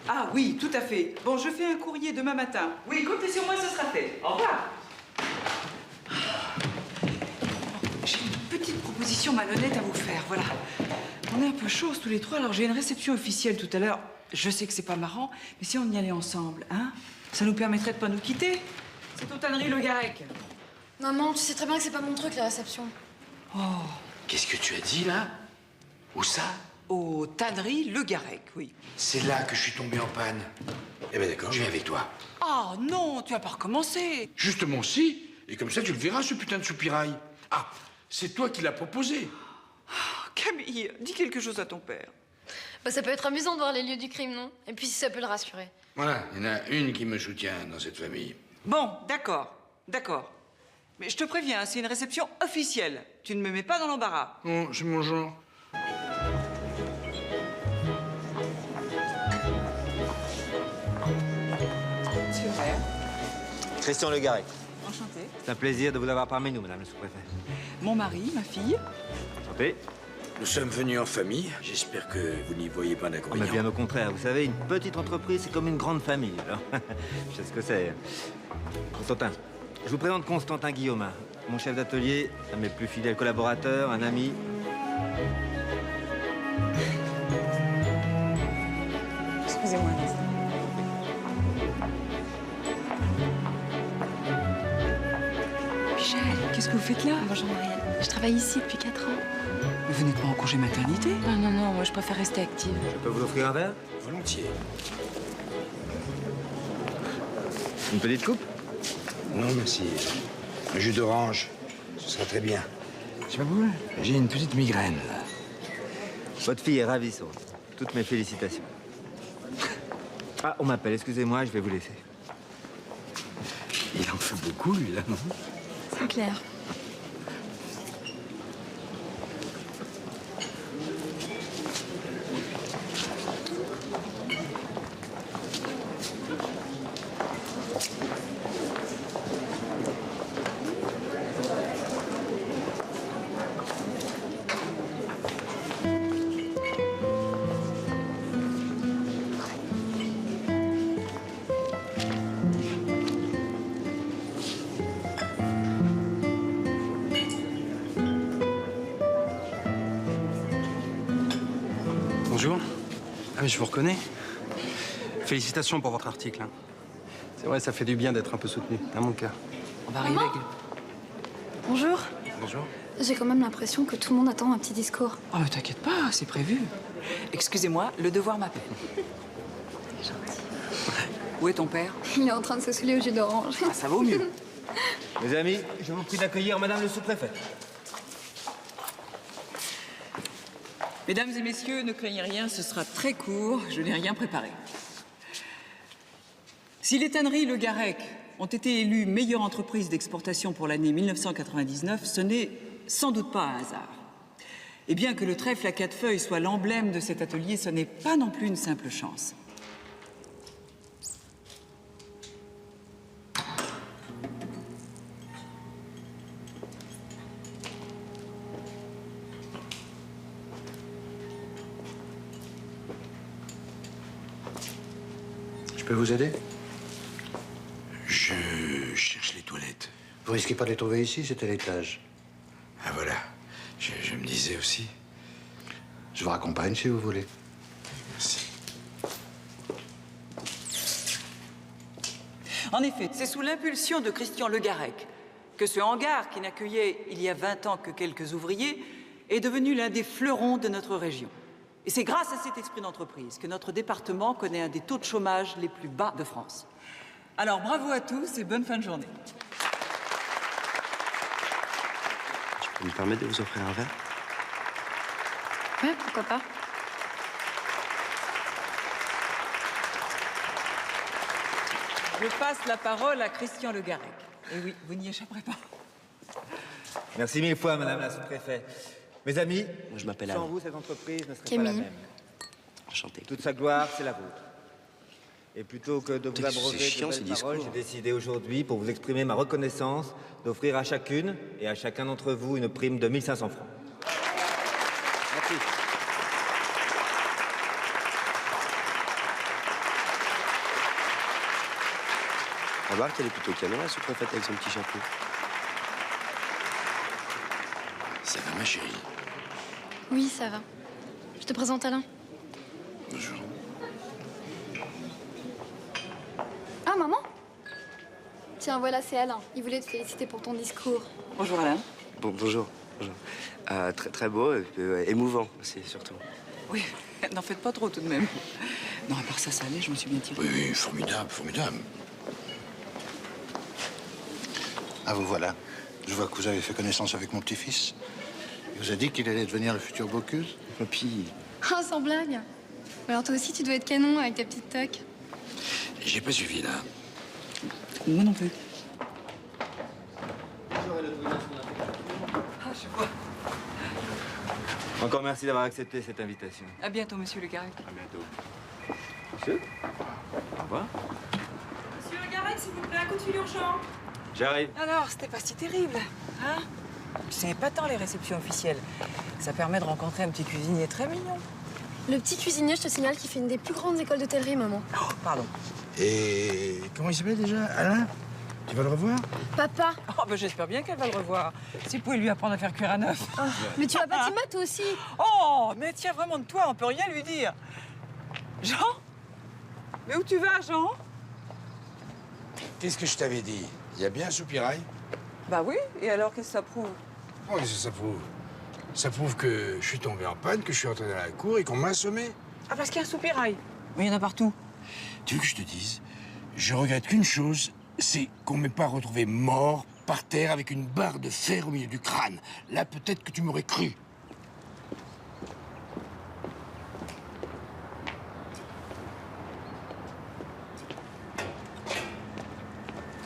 Ah oui, tout à fait. Bon, je fais un courrier demain matin. Oui, comptez sur moi, ce sera fait. Au revoir. J'ai une petite proposition malhonnête à vous faire, voilà. On est un peu chauds tous les trois, alors j'ai une réception officielle tout à l'heure. Je sais que c'est pas marrant, mais si on y allait ensemble, hein? Ça nous permettrait de pas nous quitter. C'est au tannerie Le Garec. Maman, tu sais très bien que c'est pas mon truc, la réception. Oh. Qu'est-ce que tu as dit, là? Où ça? Aux tanneries Le Garec, oui. C'est là que je suis tombé en panne. Eh ben d'accord, je viens avec toi. Ah non, tu vas pas recommencer. Justement, si. Et comme ça, tu le verras, ce putain de soupirail. Ah, c'est toi qui l'as proposé. Camille, dis quelque chose à ton père. Bah, ça peut être amusant de voir les lieux du crime, non? Et puis si ça peut le rassurer. Voilà, il y en a une qui me soutient dans cette famille. Bon, d'accord, d'accord. Mais je te préviens, c'est une réception officielle. Tu ne me mets pas dans l'embarras. Oh, c'est mon genre. Super. Christian Le Garec. Enchanté. C'est un plaisir de vous avoir parmi nous, madame le sous-préfet. Mon mari, ma fille. Enchanté. Nous sommes venus en famille. J'espère que vous n'y voyez pas Oh, mais d'inconvénient. bien au contraire. Vous savez, une petite entreprise, c'est comme une grande famille. Alors, je sais ce que c'est. Constantin, je vous présente Constantin Guillaumin, mon chef d'atelier, un de mes plus fidèles collaborateurs, un ami. Excusez-moi. Michel, qu'est-ce que vous faites là? Bonjour Marianne. Je travaille ici depuis 4 ans. Mais vous n'êtes pas en congé maternité? Non, non, non, moi je préfère rester active. Je peux vous offrir un verre? Volontiers. Une petite coupe? Non, merci. Un jus d'orange, ce serait très bien. C'est pas bon? J'ai une petite migraine, là. Votre fille est ravissante. Toutes mes félicitations. Ah, on m'appelle, excusez-moi, je vais vous laisser. Il en fait beaucoup, lui, là, non? C'est clair. Bonjour. Ah mais je vous reconnais. Félicitations pour votre article. Hein. C'est vrai, ça fait du bien d'être un peu soutenu, dans mon cas. On va arriver avec... Bonjour. Bonjour. J'ai quand même l'impression que tout le monde attend un petit discours. Oh, mais t'inquiète pas, c'est prévu. Excusez-moi, le devoir m'appelle. Où est ton père? Il est en train de se saouler au jus d'orange. Ah, ça vaut mieux. Mes amis, je vous prie d'accueillir madame le sous-préfet. Mesdames et messieurs, ne craignez rien, ce sera très court, je n'ai rien préparé. Si les tanneries Le Garec ont été élues meilleure entreprise d'exportation pour l'année 1999, ce n'est sans doute pas un hasard. Et bien que le trèfle à 4 feuilles soit l'emblème de cet atelier, ce n'est pas non plus une simple chance. Je peux vous aider? Je cherche les toilettes. Vous risquez pas de les trouver ici, c'est à l'étage. Ah voilà, je me disais aussi. Je vous raccompagne si vous voulez. Merci. En effet, c'est sous l'impulsion de Christian Le Garec que ce hangar, qui n'accueillait il y a 20 ans que quelques ouvriers, est devenu l'un des fleurons de notre région. Et c'est grâce à cet esprit d'entreprise que notre département connaît un des taux de chômage les plus bas de France. Alors bravo à tous et bonne fin de journée. Je peux me permettre de vous offrir un verre? Ouais, pourquoi pas. Je passe la parole à Christian Le Garec. Et oui, vous n'y échapperez pas. Merci mille fois, madame la sous-préfet. Mes amis, je m'appelle sans Alain. vous, cette entreprise ne serait Camille. pas la même. Enchanté. Toute sa gloire, c'est la vôtre. Et plutôt que de vous Putain, c'est abroger chiant, de ces belles paroles, discours. j'ai décidé aujourd'hui, pour vous exprimer ma reconnaissance, d'offrir à chacune et à chacun d'entre vous une prime de 1500 francs. Merci. Remarque, elle est plutôt canon, la sous-préfète, avec son petit chapeau. Ça va, ma chérie? Oui, ça va. Je te présente Alain. Bonjour. Ah, maman? Tiens, voilà, c'est Alain. Il voulait te féliciter pour ton discours. Bonjour Alain. Bonjour. Bonjour. Très beau et émouvant aussi, surtout. Oui, n'en faites pas trop tout de même. Non, à part ça, ça allait, je me suis bien tirée. Oui, oui, formidable, formidable. Ah, vous voilà. Je vois que vous avez fait connaissance avec mon petit-fils. Il vous a dit qu'il allait devenir le futur Bocuse. Papy. Ah, sans blague. Alors toi aussi, tu dois être canon avec ta petite toque. J'ai pas suivi, là. Moi non plus. Ah, je vois. Encore merci d'avoir accepté cette invitation. À bientôt, monsieur Le Garec. À bientôt. Monsieur? Au revoir. Monsieur Le Garec, s'il vous plaît, un coup de fil urgent. J'arrive. Alors, c'était pas si terrible, hein? C'est pas tant les réceptions officielles. Ça permet de rencontrer un petit cuisinier très mignon. Le petit cuisinier, je te signale, qui fait une des plus grandes écoles d'hôtellerie, maman. Oh, pardon. Et comment il s'appelle déjà? Alain? Tu vas le revoir? Papa. Oh, ben j'espère bien qu'elle va le revoir. Si vous pouvez lui apprendre à faire cuire à neuf. Oh, mais tu vas pas t'y mettre, toi aussi. Oh, mais tiens, vraiment de toi, on peut rien lui dire. Jean? Mais où tu vas, Jean? Qu'est-ce que je t'avais dit? Il y a bien un soupirail? Bah oui, et alors qu'est-ce que ça prouve? Oh, qu'est-ce que ça prouve? Ça prouve que je suis tombé en panne, que je suis entré dans la cour et qu'on m'a assommé. Ah, parce qu'il y a un soupirail. Mais il y en a partout. Tu veux que je te dise? Je regrette qu'une chose, c'est qu'on m'ait pas retrouvé mort par terre avec une barre de fer au milieu du crâne. Là, peut-être que tu m'aurais cru.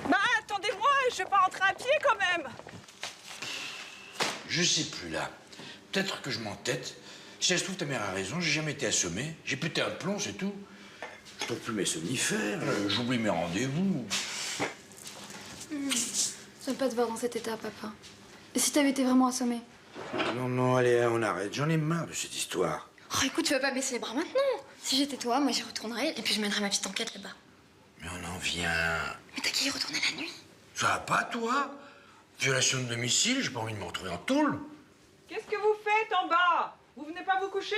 Bah, attendez-moi, je vais pas rentrer à pied quand même. Je sais plus, là. Peut-être que je m'entête. Si ça se trouve, ta mère a raison, j'ai jamais été assommé. J'ai pété un plomb, c'est tout. Je trouve plus mes somnifères, j'oublie mes rendez-vous. J'aime pas te voir dans cet état, papa. Et si t'avais été vraiment assommé? Non, non, allez, on arrête. J'en ai marre de cette histoire. Oh, écoute, tu vas pas baisser les bras maintenant. Si j'étais toi, moi j'y retournerais et puis je mènerais ma petite enquête là-bas. Mais on en vient. Mais t'as qu'à y retourner la nuit. Ça va pas, toi? Violation de domicile, j'ai pas envie de me retrouver en tôle. Qu'est-ce que vous faites en bas? Vous venez pas vous coucher?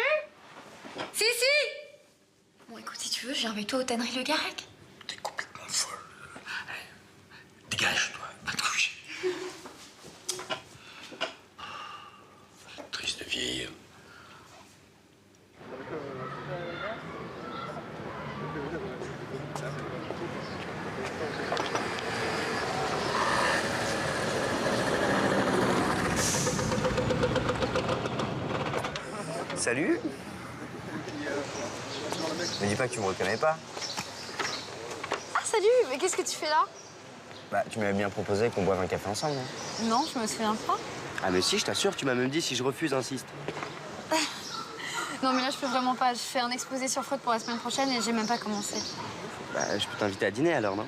Si, si. Bon, écoute, si tu veux, je viens avec toi au tannerie Le Garec. T'es complètement folle. Allez, dégage, toi, va te coucher. Triste de vieillir. Salut. Me dis pas que tu me reconnais pas. Ah, salut. Mais qu'est-ce que tu fais là? Bah, tu m'avais bien proposé qu'on boive un café ensemble, non? Non, je me souviens pas. Ah mais si, je t'assure, tu m'as même dit si je refuse, insiste. Non, mais là, je peux vraiment pas. Je fais un exposé sur Freud pour la semaine prochaine et j'ai même pas commencé. Bah, je peux t'inviter à dîner alors, non?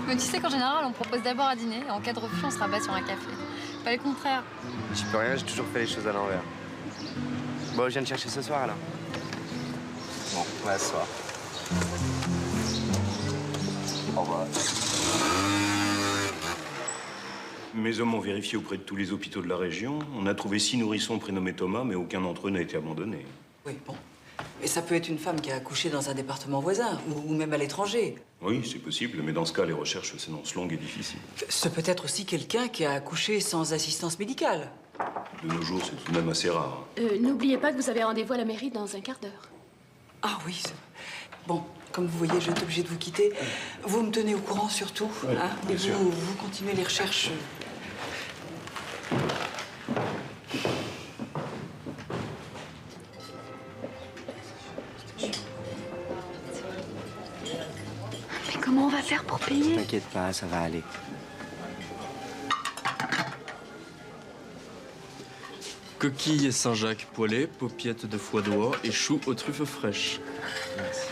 Mais tu sais qu'en général, on propose d'abord à dîner et en cas de refus, on se rabat sur un café. Pas le contraire. J'y peux rien, j'ai toujours fait les choses à l'envers. Bon, je viens te chercher ce soir alors. Bon, on va ce soir. Au revoir. Mes hommes ont vérifié auprès de tous les hôpitaux de la région. On a trouvé 6 nourrissons prénommés Thomas, mais aucun d'entre eux n'a été abandonné. Oui, bon. Mais ça peut être une femme qui a accouché dans un département voisin, ou même à l'étranger. Oui, c'est possible, mais dans ce cas, les recherches s'annoncent longues et difficiles. C'est peut-être aussi quelqu'un qui a accouché sans assistance médicale. De nos jours, c'est tout de même assez rare. N'oubliez pas que vous avez rendez-vous à la mairie dans un quart d'heure. Ah oui, bon, comme vous voyez, je vais être obligée de vous quitter. Vous me tenez au courant surtout, Oui, hein, et bien sûr. vous continuez les recherches. Mais comment on va faire pour payer? T'inquiète pas, ça va aller. Coquilles Saint-Jacques poêlées, paupiettes de foie d'oie et choux aux truffes fraîches. Merci.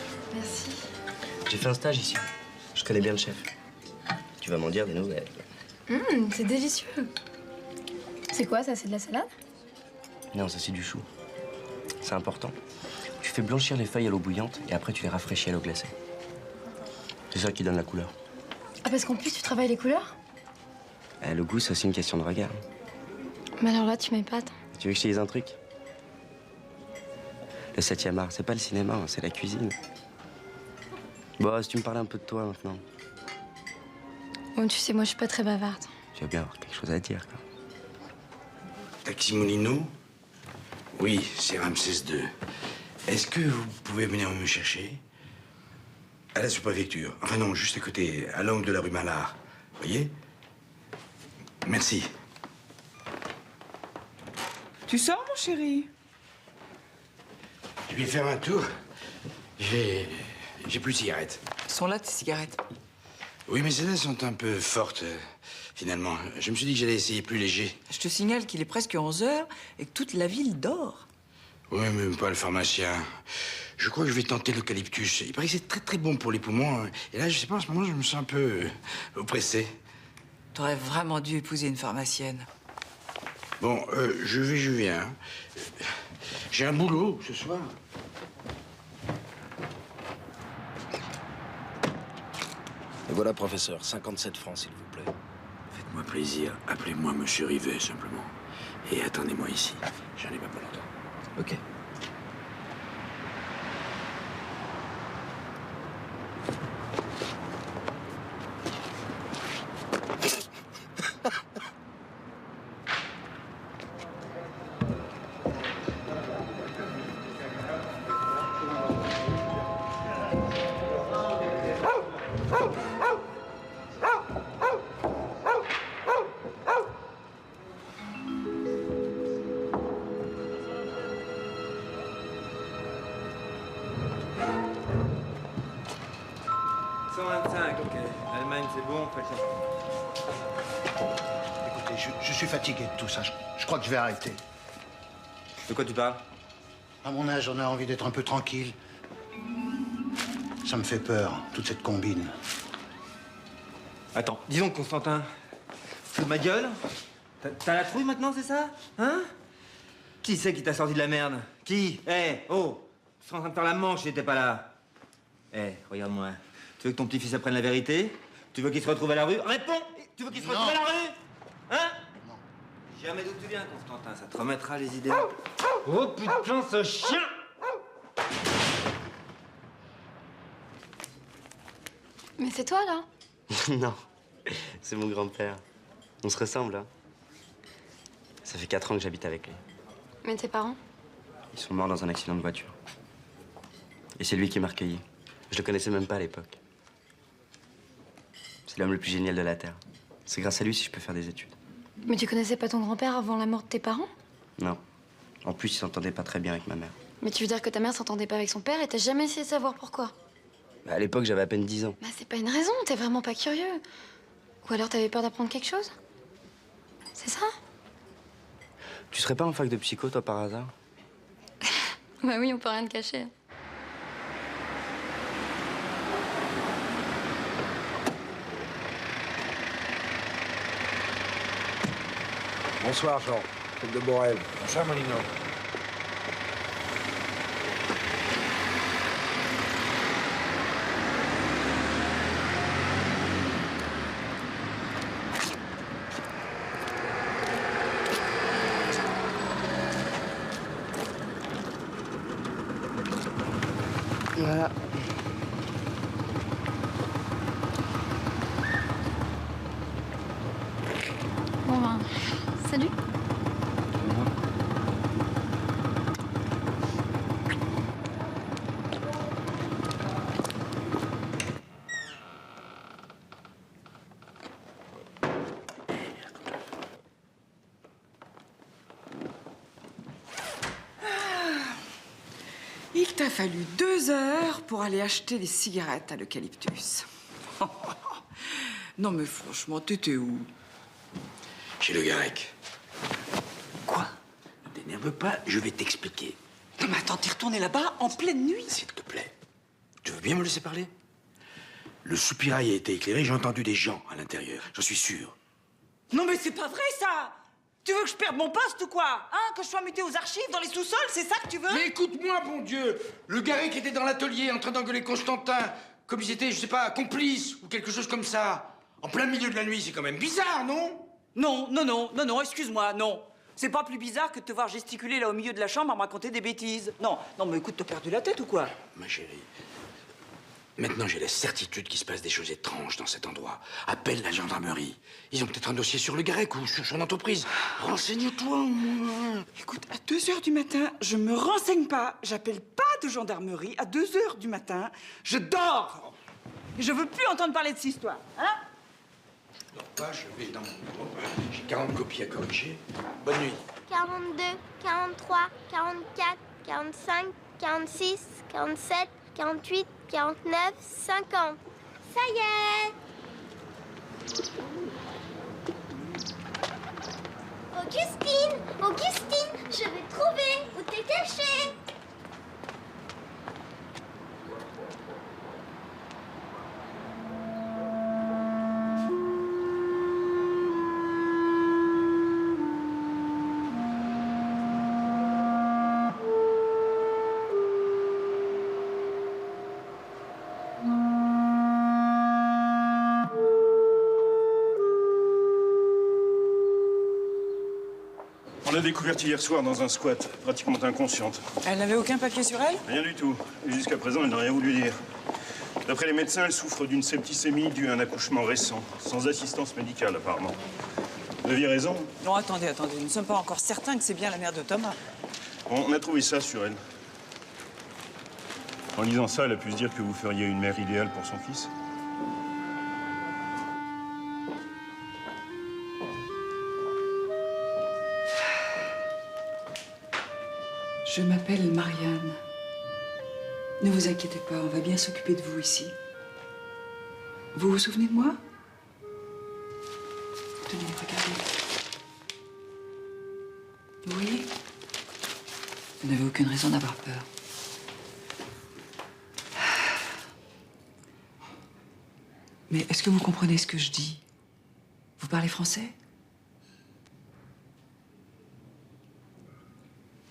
J'ai fait un stage ici. Je connais bien le chef. Tu vas m'en dire des nouvelles. C'est délicieux. C'est quoi ça? C'est de la salade? Non, ça c'est du chou. C'est important. Tu fais blanchir les feuilles à l'eau bouillante et après tu les rafraîchis à l'eau glacée. C'est ça qui donne la couleur. Ah, parce qu'en plus, tu travailles les couleurs? Le goût, c'est aussi une question de regard. Mais alors là, tu m'épates. Tu veux que je te dise un truc? Le 7e art, c'est pas le cinéma, hein, c'est la cuisine. Bon, si tu me parlais un peu de toi maintenant. Bon, tu sais, moi, je suis pas très bavarde. Tu vas bien avoir quelque chose à dire, quoi. Taxi Molino? Oui, c'est Ramsès II. Est-ce que vous pouvez venir me chercher? À la sous-préfecture. Enfin non, juste à côté, à l'angle de la rue Malard. Voyez? Merci. Tu sors, mon chéri? Je vais faire un tour. J'ai plus de cigarettes. Sont là, tes cigarettes? Oui, mais celles-là sont un peu fortes, finalement. Je me suis dit que j'allais essayer plus léger. Je te signale qu'il est presque 11 h et que toute la ville dort. Oui, mais pas le pharmacien. Je crois que je vais tenter l'eucalyptus. Il paraît que c'est très très bon pour les poumons. Et là, je sais pas, en ce moment, je me sens un peu oppressé. T'aurais vraiment dû épouser une pharmacienne. Bon, je viens. J'ai un boulot ce soir. Et voilà, professeur, 57 francs, s'il vous plaît. Faites-moi plaisir. Appelez-moi Monsieur Rivet, simplement. Et attendez-moi ici. J'en ai pas pour longtemps. Ok. Je suis fatigué de tout ça. Je crois que je vais arrêter. De quoi tu parles? À mon âge, on a envie d'être un peu tranquille. Ça me fait peur, toute cette combine. Attends, dis donc, Constantin. Fous de ma gueule? T'as la trouille maintenant, c'est ça? Hein? Qui c'est qui t'a sorti de la merde? Qui? Oh! Tu serais en train de faire la manche si j'étais pas là. Regarde-moi. Tu veux que ton petit-fils apprenne la vérité? Tu veux qu'il se retrouve à la rue? Réponds! Tu veux qu'il se retrouve à la rue? Hein? Non. Jamais d'où tu viens, Constantin. Ça te remettra les idées. Oh putain, ce chien! Mais c'est toi, là? Non, c'est mon grand-père. On se ressemble, hein. Ça fait 4 ans que j'habite avec lui. Mais tes parents? Ils sont morts dans un accident de voiture. Et c'est lui qui m'a recueilli. Je le connaissais même pas à l'époque. C'est l'homme le plus génial de la Terre. C'est grâce à lui si je peux faire des études. Mais tu connaissais pas ton grand-père avant la mort de tes parents? Non. En plus, il s'entendait pas très bien avec ma mère. Mais tu veux dire que ta mère s'entendait pas avec son père et t'as jamais essayé de savoir pourquoi? À l'époque, j'avais à peine 10 ans. Bah c'est pas une raison, t'es vraiment pas curieux. Ou alors t'avais peur d'apprendre quelque chose? C'est ça? Tu serais pas en fac de psycho, toi, par hasard? Bah oui, on peut rien te cacher. Bonsoir, Jean. Truc de Borel. Bonsoir, Molino. Voilà. Bon ben, salut. Il t'a fallu 2 heures pour aller acheter des cigarettes à l'eucalyptus. Non mais franchement, t'étais où? Chez le Garec. Quoi? Ne t'énerve pas, je vais t'expliquer. Non mais attends, t'es retourné là-bas en pleine nuit? S'il te plaît. Tu veux bien me laisser parler? Le soupirail a été éclairé, j'ai entendu des gens à l'intérieur, j'en suis sûr. Non mais c'est pas vrai ça! Tu veux que je perde mon poste ou quoi? Hein? Que je sois muté aux archives, dans les sous-sols, c'est ça que tu veux? Mais écoute-moi, bon Dieu! Le Garec était dans l'atelier en train d'engueuler Constantin, comme ils étaient, je sais pas, complices ou quelque chose comme ça. En plein milieu de la nuit, c'est quand même bizarre, non? Non, excuse-moi, non. C'est pas plus bizarre que de te voir gesticuler là au milieu de la chambre à me raconter des bêtises. Non, mais écoute, t'as perdu la tête ou quoi? Ma chérie, Maintenant, j'ai la certitude qu'il se passe des choses étranges dans cet endroit. Appelle la gendarmerie. Ils ont peut-être un dossier sur le grec ou sur son entreprise. Renseigne-toi au moins. Écoute, à 2 heures du matin, je me renseigne pas. J'appelle pas de gendarmerie. À 2 heures du matin, je dors. Et je veux plus entendre parler de cette histoire, hein? Non, pas, je vais dans mon bureau. J'ai 40 copies à corriger. Bonne nuit. 42, 43, 44, 45, 46, 47, 48, 49, 50. Ça y est! Augustine, je vais te trouver. Où t'es cachée? On l'a découverte hier soir dans un squat, pratiquement inconsciente. Elle n'avait aucun papier sur elle? Rien du tout. Et jusqu'à présent, elle n'a rien voulu dire. D'après les médecins, elle souffre d'une septicémie due à un accouchement récent, sans assistance médicale apparemment. Vous aviez raison. Non, attendez. Nous ne sommes pas encore certains que c'est bien la mère de Thomas. Bon, on a trouvé ça sur elle. En lisant ça, elle a pu se dire que vous feriez une mère idéale pour son fils. Je m'appelle Marianne. Ne vous inquiétez pas, on va bien s'occuper de vous ici. Vous vous souvenez de moi? Tenez, regardez. Vous voyez? Vous n'avez aucune raison d'avoir peur. Mais est-ce que vous comprenez ce que je dis? Vous parlez français?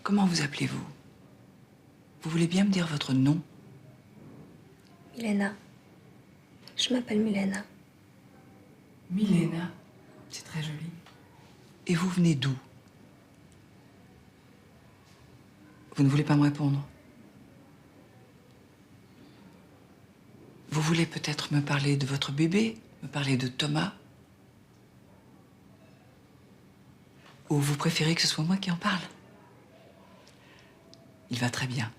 Comment vous appelez-vous? Vous voulez bien me dire votre nom? Milena. Je m'appelle Milena. Milena, c'est très joli. Et vous venez d'où? Vous ne voulez pas me répondre? Vous voulez peut-être me parler de votre bébé? Me parler de Thomas? Ou vous préférez que ce soit moi qui en parle? Il va très bien.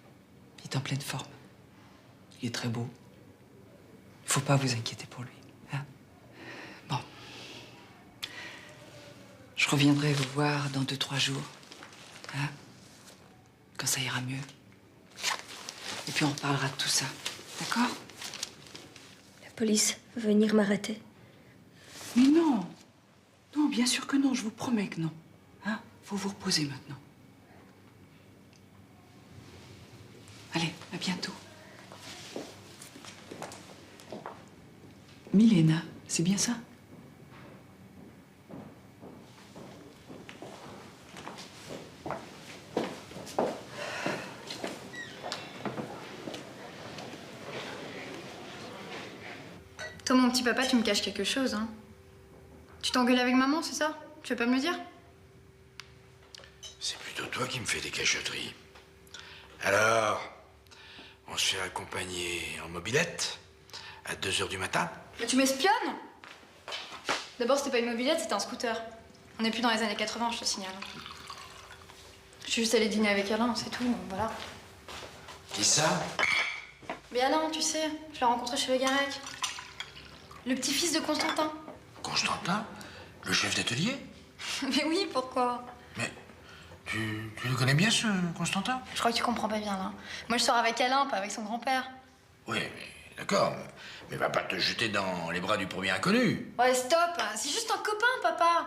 Il est en pleine forme. Il est très beau. Il ne faut pas vous inquiéter pour lui. Hein? Bon. Je reviendrai vous voir dans 2-3 jours. Hein? Quand ça ira mieux. Et puis on reparlera de tout ça. D'accord? La police va venir m'arrêter. Mais non. Non, bien sûr que non. Je vous promets que non. Hein? Faut vous reposer maintenant. Allez, à bientôt. Milena, c'est bien ça? Toi, mon petit papa, tu me caches quelque chose, hein? Tu t'engueules avec maman, c'est ça? Tu veux pas me le dire? C'est plutôt toi qui me fais des cachotteries. Alors, on se fait accompagner en mobilette à 2 heures du matin? Mais tu m'espionnes? D'abord, c'était pas une mobilette, c'était un scooter. On n'est plus dans les années 80, je te signale. Je suis juste allée dîner avec Alain, c'est tout, voilà. Qui ça? Mais Alain, tu sais, je l'ai rencontré chez le Garec. Le petit-fils de Constantin. Constantin? Le chef d'atelier? Mais oui, pourquoi? Tu le connais bien, ce Constantin? Je crois que tu comprends pas bien, là. Moi, je sors avec Alain, pas avec son grand-père. Oui, mais d'accord. Mais va pas te jeter dans les bras du premier inconnu. Ouais, stop. C'est juste un copain, papa.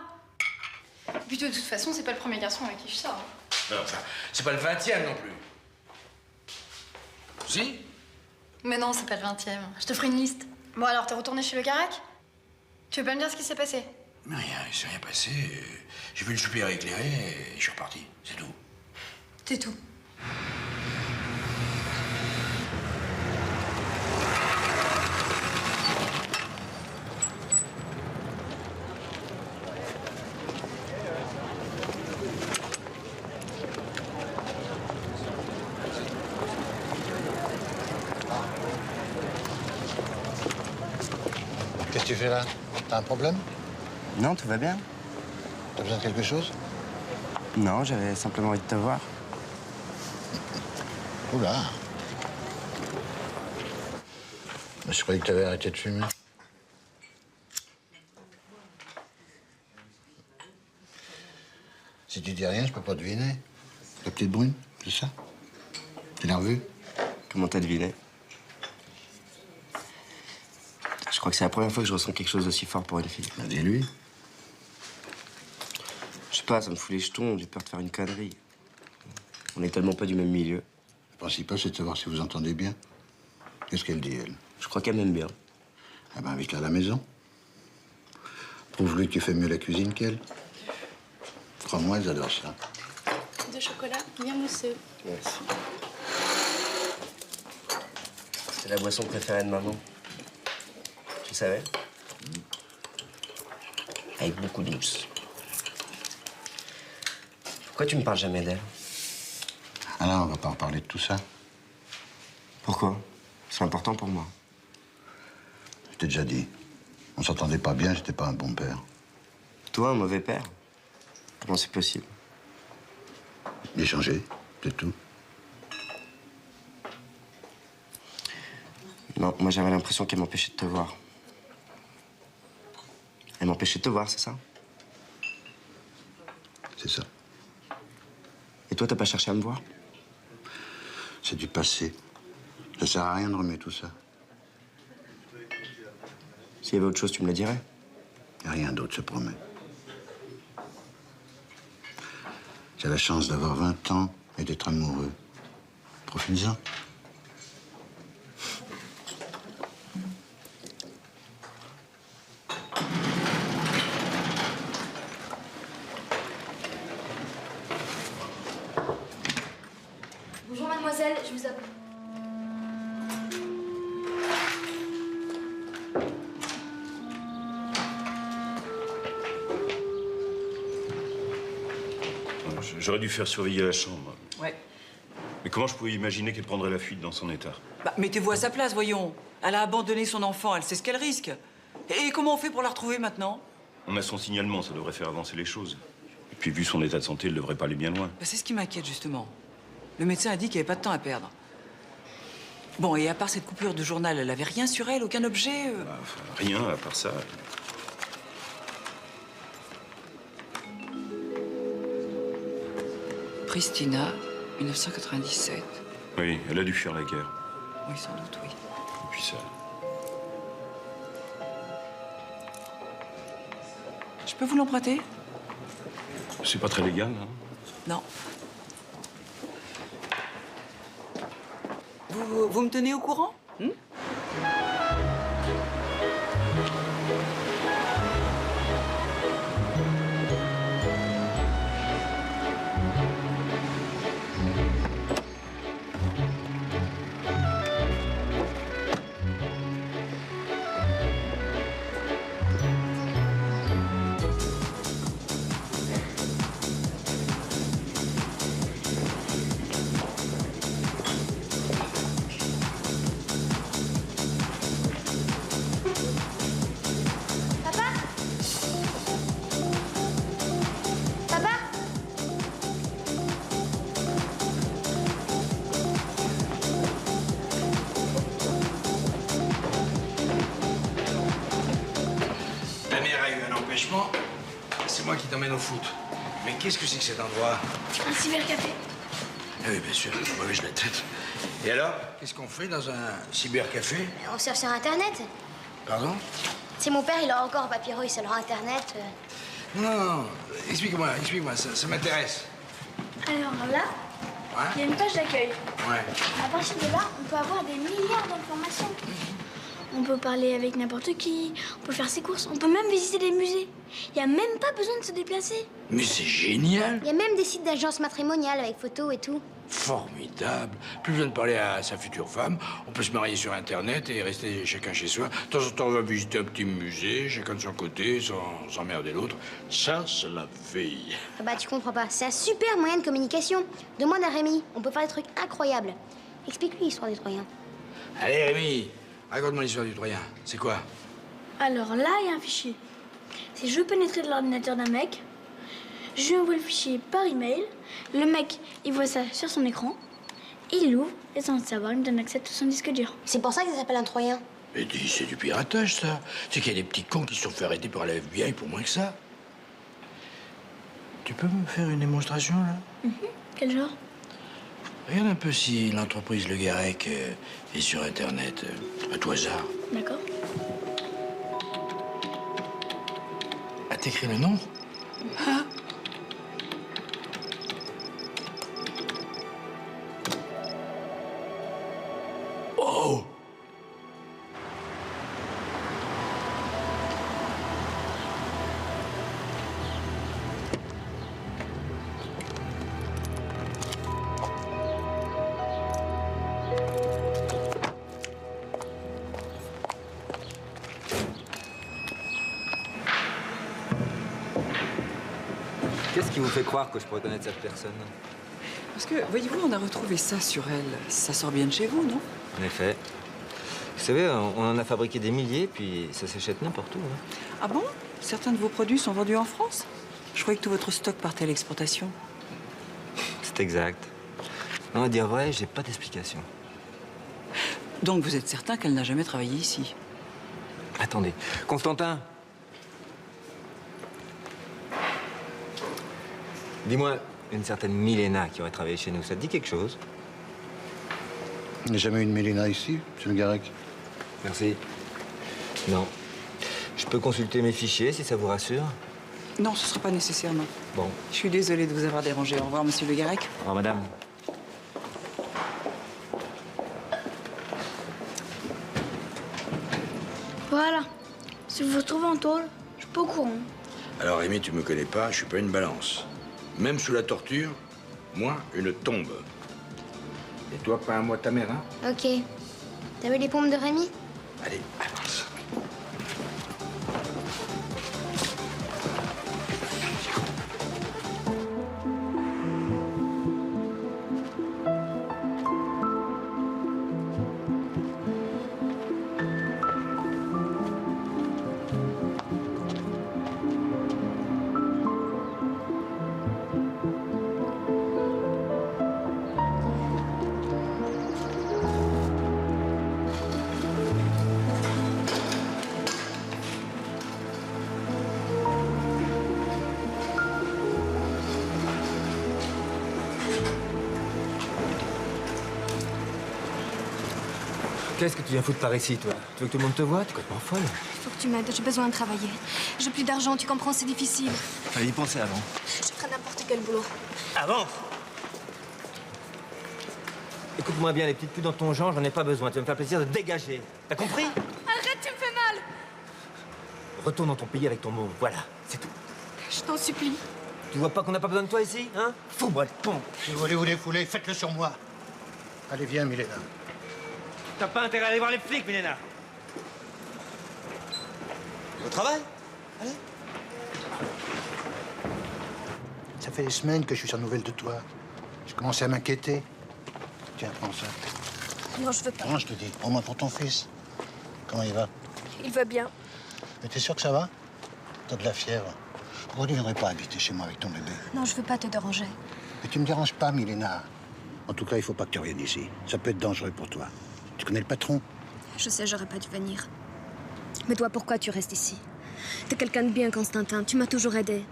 Et puis, de toute façon, c'est pas le premier garçon avec qui je sors. Mais enfin, c'est pas le 20e non plus. Si? Mais non, c'est pas le 20e. Je te ferai une liste. Bon, alors, t'es retourné chez le Garec? Tu veux pas me dire ce qui s'est passé? Mais rien, il s'est rien passé. J'ai vu le super éclairé et je suis reparti. C'est tout. C'est tout. Qu'est-ce que tu fais là? T'as un problème? Non, tout va bien. T'as besoin de quelque chose? Non, j'avais simplement envie de te voir. Oula. Mais je croyais que t'avais arrêté de fumer. Si tu dis rien, je peux pas deviner. La petite brune, c'est ça? T'es nerveux? Comment t'as deviné? Je crois que c'est la première fois que je ressens quelque chose d'aussi fort pour une fille. Bah, dis-lui. Je sais pas, ça me fout les jetons, j'ai peur de faire une connerie. On est tellement pas du même milieu. Le principal, c'est de savoir si vous entendez bien. Qu'est-ce qu'elle dit, elle? Je crois qu'elle m'aime bien. Ah ben, invite-la à la maison. Prouve-lui que tu fais mieux la cuisine qu'elle. Crois-moi, elles adorent ça. De chocolat, bien mousseux. Merci. C'est la boisson préférée de maman. Tu savais? Avec beaucoup de mousse. Pourquoi tu me parles jamais d'elle? Ah là, on va pas reparler de tout ça. Pourquoi? C'est important pour moi. Je t'ai déjà dit. On s'entendait pas bien, j'étais pas un bon père. Toi, un mauvais père? Comment c'est possible? J'ai changé, c'est tout. Non, moi j'avais l'impression qu'elle m'empêchait de te voir. Elle m'empêchait de te voir, c'est ça? C'est ça. Et toi, t'as pas cherché à me voir? C'est du passé. Ça sert à rien de remettre tout ça. S'il y avait autre chose, tu me le dirais. Y a rien d'autre, je promets. J'ai la chance d'avoir 20 ans et d'être amoureux. Profites-en. Bonjour mademoiselle, je vous appelle. J'aurais dû faire surveiller la chambre. Ouais. Mais comment je pouvais imaginer qu'elle prendrait la fuite dans son état? Bah, mettez-vous à sa place, voyons. Elle a abandonné son enfant, elle sait ce qu'elle risque. Et comment on fait pour la retrouver maintenant? On a son signalement, ça devrait faire avancer les choses. Et puis, vu son état de santé, elle ne devrait pas aller bien loin. Bah, c'est ce qui m'inquiète, justement. Le médecin a dit qu'il n'y avait pas de temps à perdre. Bon, et à part cette coupure de journal, elle avait rien sur elle, aucun objet Bah, enfin, rien, à part ça. Pristina, 1997. Oui, elle a dû fuir la guerre. Oui, sans doute, oui. Et puis ça. Je peux vous l'emprunter? C'est pas très légal, hein? Non. Vous me tenez au courant? C'est moi qui t'emmène au foot. Mais qu'est-ce que c'est que cet endroit? Un cybercafé. Ah oui, bien sûr, oui, je la tête. Et alors, qu'est-ce qu'on fait dans un cybercafé? On surfe sur Internet. Pardon? C'est mon père, il a encore papyrus, alors Internet. Non, explique-moi, ça m'intéresse. Alors là, il y a une page d'accueil. Ouais. À partir de là, on peut avoir des milliards d'informations. On peut parler avec n'importe qui, on peut faire ses courses, on peut même visiter des musées. Il n'y a même pas besoin de se déplacer. Mais c'est génial! Il y a même des sites d'agences matrimoniales avec photos et tout. Formidable! Plus besoin de parler à sa future femme. On peut se marier sur Internet et rester chacun chez soi. De temps en temps, on va visiter un petit musée, chacun de son côté, sans emmerder l'autre. Ça, c'est la vie. Ah bah, tu comprends pas. C'est un super moyen de communication. Demande à Rémi, on peut faire des trucs incroyables. Explique-lui l'histoire des Troyens. Allez, Rémi, raconte-moi l'histoire du Troyen. C'est quoi? Alors là, il y a un fichier. Si je veux pénétrer de l'ordinateur d'un mec, je lui envoie le fichier par email. Le mec, il voit ça sur son écran. Il l'ouvre et sans le savoir, il me donne accès à tout son disque dur. C'est pour ça que ça s'appelle un troyen. Mais dis, c'est du piratage, ça. C'est qu'il y a des petits cons qui se sont fait arrêter par la FBI pour moins que ça. Tu peux me faire une démonstration, là? Quel genre? Regarde un peu si l'entreprise Le Garec est sur Internet, à tout hasard. D'accord. Ah, t'écris le nom? Hein? Oh! Qu'est-ce qui vous fait croire que je pourrais connaître cette personne? Parce que, voyez-vous, on a retrouvé ça sur elle. Ça sort bien de chez vous, non? En effet. Vous savez, on en a fabriqué des milliers, puis ça s'achète n'importe où. Hein. Ah bon? Certains de vos produits sont vendus en France? Je croyais que tout votre stock partait à l'exportation. C'est exact. Non, à dire vrai, j'ai pas d'explication. Donc vous êtes certain qu'elle n'a jamais travaillé ici? Attendez. Constantin! Dis-moi, une certaine Milena qui aurait travaillé chez nous, ça te dit quelque chose? Il n'y a jamais eu de Mélina ici, monsieur Le Garec. Merci. Non. Je peux consulter mes fichiers, si ça vous rassure? Non, ce ne sera pas nécessaire, non. Bon. Je suis désolée de vous avoir dérangé. Au revoir, monsieur Le Garec. Au revoir, madame. Voilà. Si vous vous retrouvez en tôle, je suis pas au courant. Alors, Rémi, tu me connais pas, je suis pas une balance. Même sous la torture, moi, une tombe. Et toi, pas un mot à ta mère, hein? Ok. T'as vu les pompes de Rémi? Allez, avance. Qu'est-ce que tu viens foutre par ici, toi? Tu veux que tout le monde te voie? T'es complètement folle. Faut que tu m'aides, j'ai besoin de travailler. J'ai plus d'argent, tu comprends, c'est difficile. Fallait y penser avant. Je ferai n'importe quel boulot. Avance! Écoute-moi bien, les petites putes dans ton genre, j'en ai pas besoin. Tu vas me faire plaisir de dégager. T'as compris? Arrête, tu me fais mal! Retourne dans ton pays avec ton mot. Voilà, c'est tout. Je t'en supplie. Tu vois pas qu'on n'a pas besoin de toi ici, hein? Fous-moi le pont. Si vous voulez vous défouler, faites-le sur moi. Allez, viens, Milena. T'as pas intérêt à aller voir les flics, Milena. Au travail? Allez. Ça fait des semaines que je suis sans nouvelles de toi. Je commençais à m'inquiéter. Tiens, prends ça. Non, je veux pas. Prends, je te dis. Au moins pour ton fils. Comment il va? Il va bien. Mais t'es sûr que ça va? T'as de la fièvre. Pourquoi tu ne viendrais pas habiter chez moi avec ton bébé? Non, je veux pas te déranger. Mais tu me déranges pas, Milena. En tout cas, il faut pas que tu reviennes ici. Ça peut être dangereux pour toi. Tu connais le patron? Je sais, j'aurais pas dû venir. Mais toi, pourquoi tu restes ici? T'es quelqu'un de bien, Constantin. Tu m'as toujours aidé.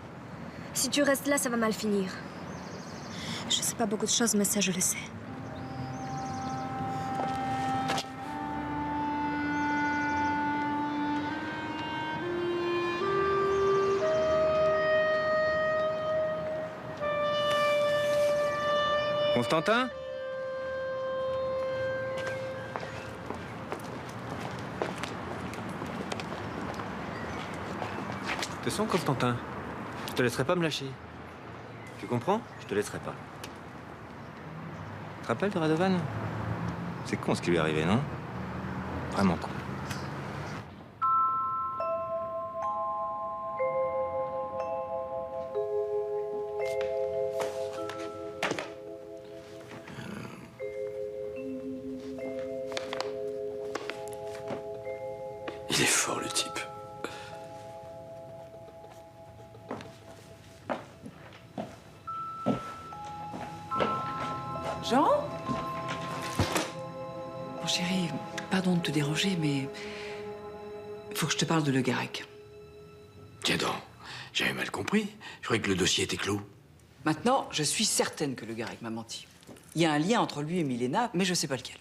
Si tu restes là, ça va mal finir. Je sais pas beaucoup de choses, mais ça, je le sais. Constantin? Te sens, Constantin? Je te laisserai pas me lâcher. Tu comprends? Je te laisserai pas. Tu te rappelles de Radovan? C'est con ce qui lui est arrivé, non? Vraiment con. Il est fort, le type. pardon de te déranger, mais il faut que je te parle de Le Garec. Tiens donc, j'avais mal compris. Je croyais que le dossier était clos. Maintenant, je suis certaine que Le Garec m'a menti. Il y a un lien entre lui et Milena, mais je sais pas lequel.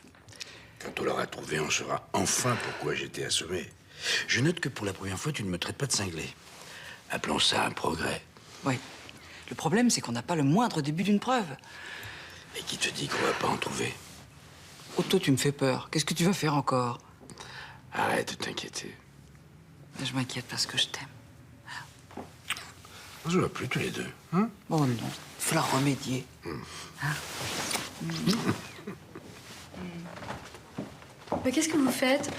Quand on l'aura trouvé, on saura enfin pourquoi j'étais assommé. Je note que pour la première fois, tu ne me traites pas de cinglé. Appelons ça un progrès. Oui. Le problème, c'est qu'on n'a pas le moindre début d'une preuve. Et qui te dit qu'on va pas en trouver? Otto, tu me fais peur. Qu'est-ce que tu vas faire encore? Arrête de t'inquiéter. Je m'inquiète parce que je t'aime. On se voit plus tous les deux, hein? Oh non, faut la remédier. Hein? Bah, qu'est-ce que vous faites?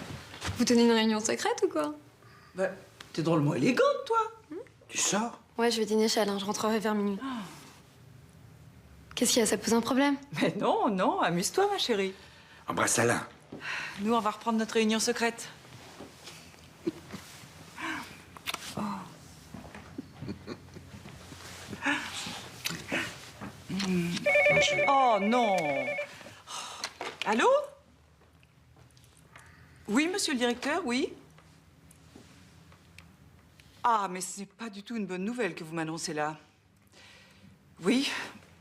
Vous tenez une réunion secrète ou quoi? Bah, t'es drôlement élégante, toi. Tu sors? Ouais, je vais dîner chez Alain, je rentrerai vers minuit. Qu'est-ce qu'il y a? Ça pose un problème? Mais non, non, amuse-toi, ma chérie. Embrasse Alain. Nous, on va reprendre notre réunion secrète. Oh non! Allô? Oui, monsieur le directeur, oui? Ah, mais c'est pas du tout une bonne nouvelle que vous m'annoncez là. Oui?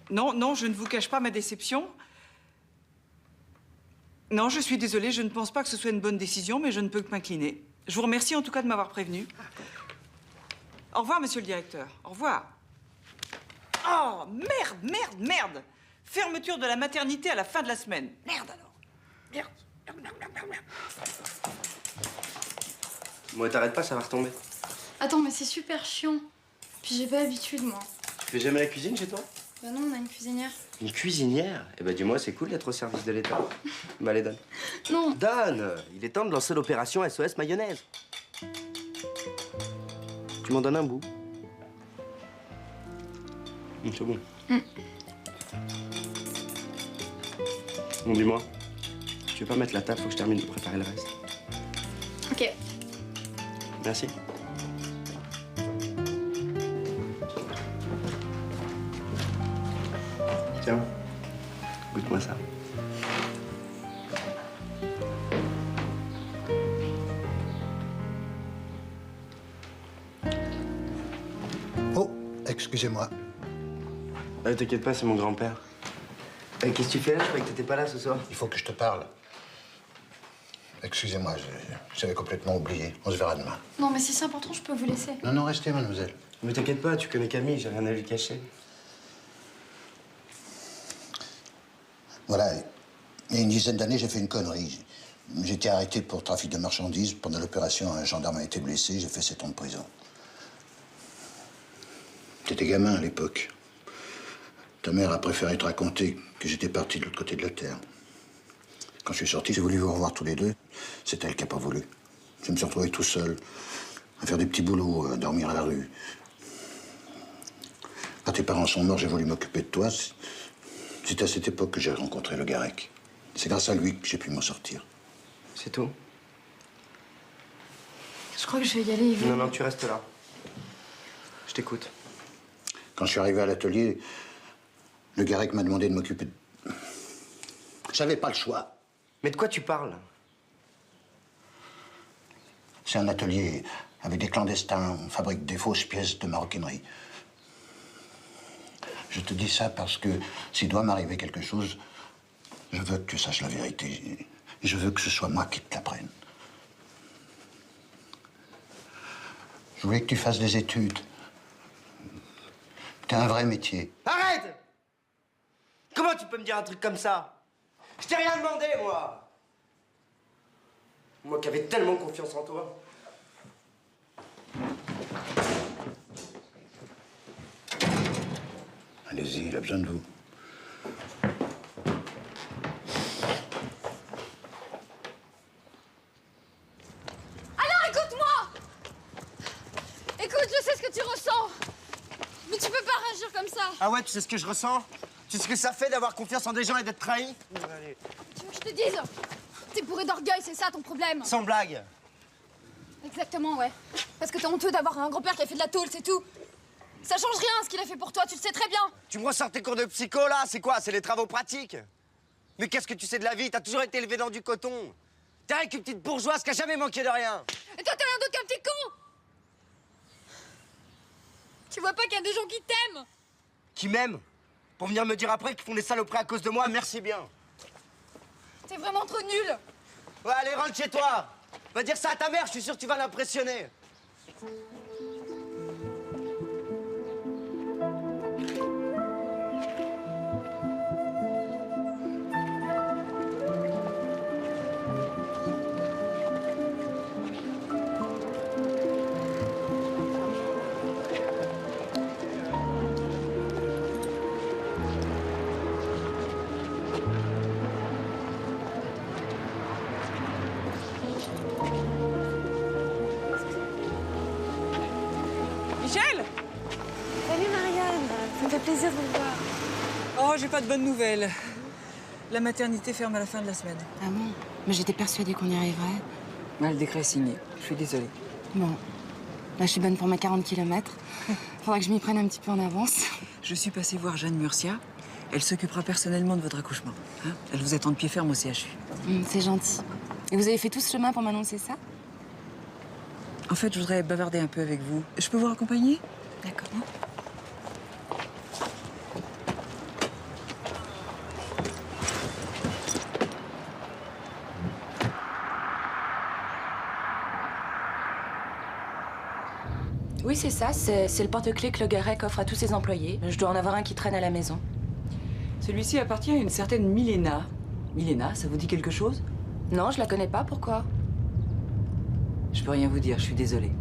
Non, non, je ne vous cache pas ma déception. Non, je suis désolée, je ne pense pas que ce soit une bonne décision, mais je ne peux que m'incliner. Je vous remercie en tout cas de m'avoir prévenu. Au revoir, monsieur le directeur. Au revoir. Oh, merde, merde, merde! Fermeture de la maternité à la fin de la semaine. Merde alors. Merde. Bon, t'arrêtes pas, ça va retomber. Attends, mais c'est super chiant. Puis j'ai pas l'habitude, moi. Tu fais jamais la cuisine chez toi? Bah non, on a une cuisinière. Une cuisinière? Eh ben dis-moi, c'est cool d'être au service de l'État. Bah, allez, donne. Non. Donne! Il est temps de lancer l'opération SOS mayonnaise. Tu m'en donnes un bout. C'est bon. Bon, dis-moi. Tu veux pas mettre la table? Faut que je termine de préparer le reste. Ok. Merci. Tiens, goûte-moi ça. Oh, excusez-moi. T'inquiète pas, c'est mon grand-père. Qu'est-ce que tu fais là? Je croyais que t'étais pas là ce soir. Il faut que je te parle. Excusez-moi, j'avais complètement oublié. On se verra demain. Non, mais si c'est important, je peux vous laisser. Non, non, restez, mademoiselle. Mais t'inquiète pas, tu connais Camille, j'ai rien à lui cacher. Voilà, il y a une dizaine d'années, j'ai fait une connerie. J'ai été arrêté pour trafic de marchandises. Pendant l'opération, un gendarme a été blessé. J'ai fait 7 ans de prison. T'étais gamin à l'époque. Ta mère a préféré te raconter que j'étais parti de l'autre côté de la terre. Quand je suis sorti, j'ai voulu vous revoir tous les deux. C'est elle qui n'a pas voulu. Je me suis retrouvé tout seul, à faire des petits boulots, à dormir à la rue. Quand tes parents sont morts, j'ai voulu m'occuper de toi. C'est à cette époque que j'ai rencontré Le Garec. C'est grâce à lui que j'ai pu m'en sortir. C'est tout? Je crois que je vais y aller, Yves. Non, non, tu restes là. Je t'écoute. Quand je suis arrivé à l'atelier, Le Garec m'a demandé de m'occuper de... J'avais pas le choix. Mais de quoi tu parles? C'est un atelier avec des clandestins. On fabrique des fausses pièces de maroquinerie. Je te dis ça parce que s'il doit m'arriver quelque chose, je veux que tu saches la vérité. Et je veux que ce soit moi qui te l'apprenne. Je voulais que tu fasses des études. T'as un vrai métier. Arrête! Comment tu peux me dire un truc comme ça? Je t'ai rien demandé, moi! Moi qui avais tellement confiance en toi. Allez-y, il a besoin de vous. Alors, écoute-moi! Écoute, je sais ce que tu ressens. Mais tu peux pas réagir comme ça. Ah ouais, tu sais ce que je ressens? Tu sais ce que ça fait d'avoir confiance en des gens et d'être trahi? Allez. Tu veux que je te dise? T'es bourré d'orgueil, c'est ça ton problème. Sans blague. Exactement, ouais. Parce que t'es honteux d'avoir un grand-père qui a fait de la tôle, c'est tout. Ça change rien ce qu'il a fait pour toi, tu le sais très bien. Tu me ressors tes cours de psycho, là? C'est quoi? C'est les travaux pratiques? Mais qu'est-ce que tu sais de la vie? T'as toujours été élevé dans du coton. T'es avec une petite bourgeoise qui a jamais manqué de rien. Et toi, t'as rien d'autre qu'un petit con. Tu vois pas qu'il y a des gens qui t'aiment? Qui m'aiment? Pour venir me dire après qu'ils font des saloperies à cause de moi, merci bien. T'es vraiment trop nul. Ouais, allez, rentre chez toi. Va dire ça à ta mère, je suis sûr que tu vas l'impressionner. Michel! Salut Marianne, ça me fait plaisir de vous voir. Oh, j'ai pas de bonnes nouvelles. La maternité ferme à la fin de la semaine. Ah bon? Mais j'étais persuadée qu'on y arriverait. Le décret est signé. Je suis désolée. Bon, là je suis bonne pour mes 40 km. Faudra que je m'y prenne un petit peu en avance. Je suis passée voir Jeanne Murcia. Elle s'occupera personnellement de votre accouchement. Hein, elle vous attend de pied ferme au CHU. C'est gentil. Et vous avez fait tout ce chemin pour m'annoncer ça? En fait, je voudrais bavarder un peu avec vous. Je peux vous raccompagner? D'accord. Oui, c'est ça. C'est le porte-clés que le Garec offre à tous ses employés. Je dois en avoir un qui traîne à la maison. Celui-ci appartient à une certaine Milena. Milena, ça vous dit quelque chose? Non, je la connais pas. Pourquoi? Je peux rien vous dire, je suis désolée.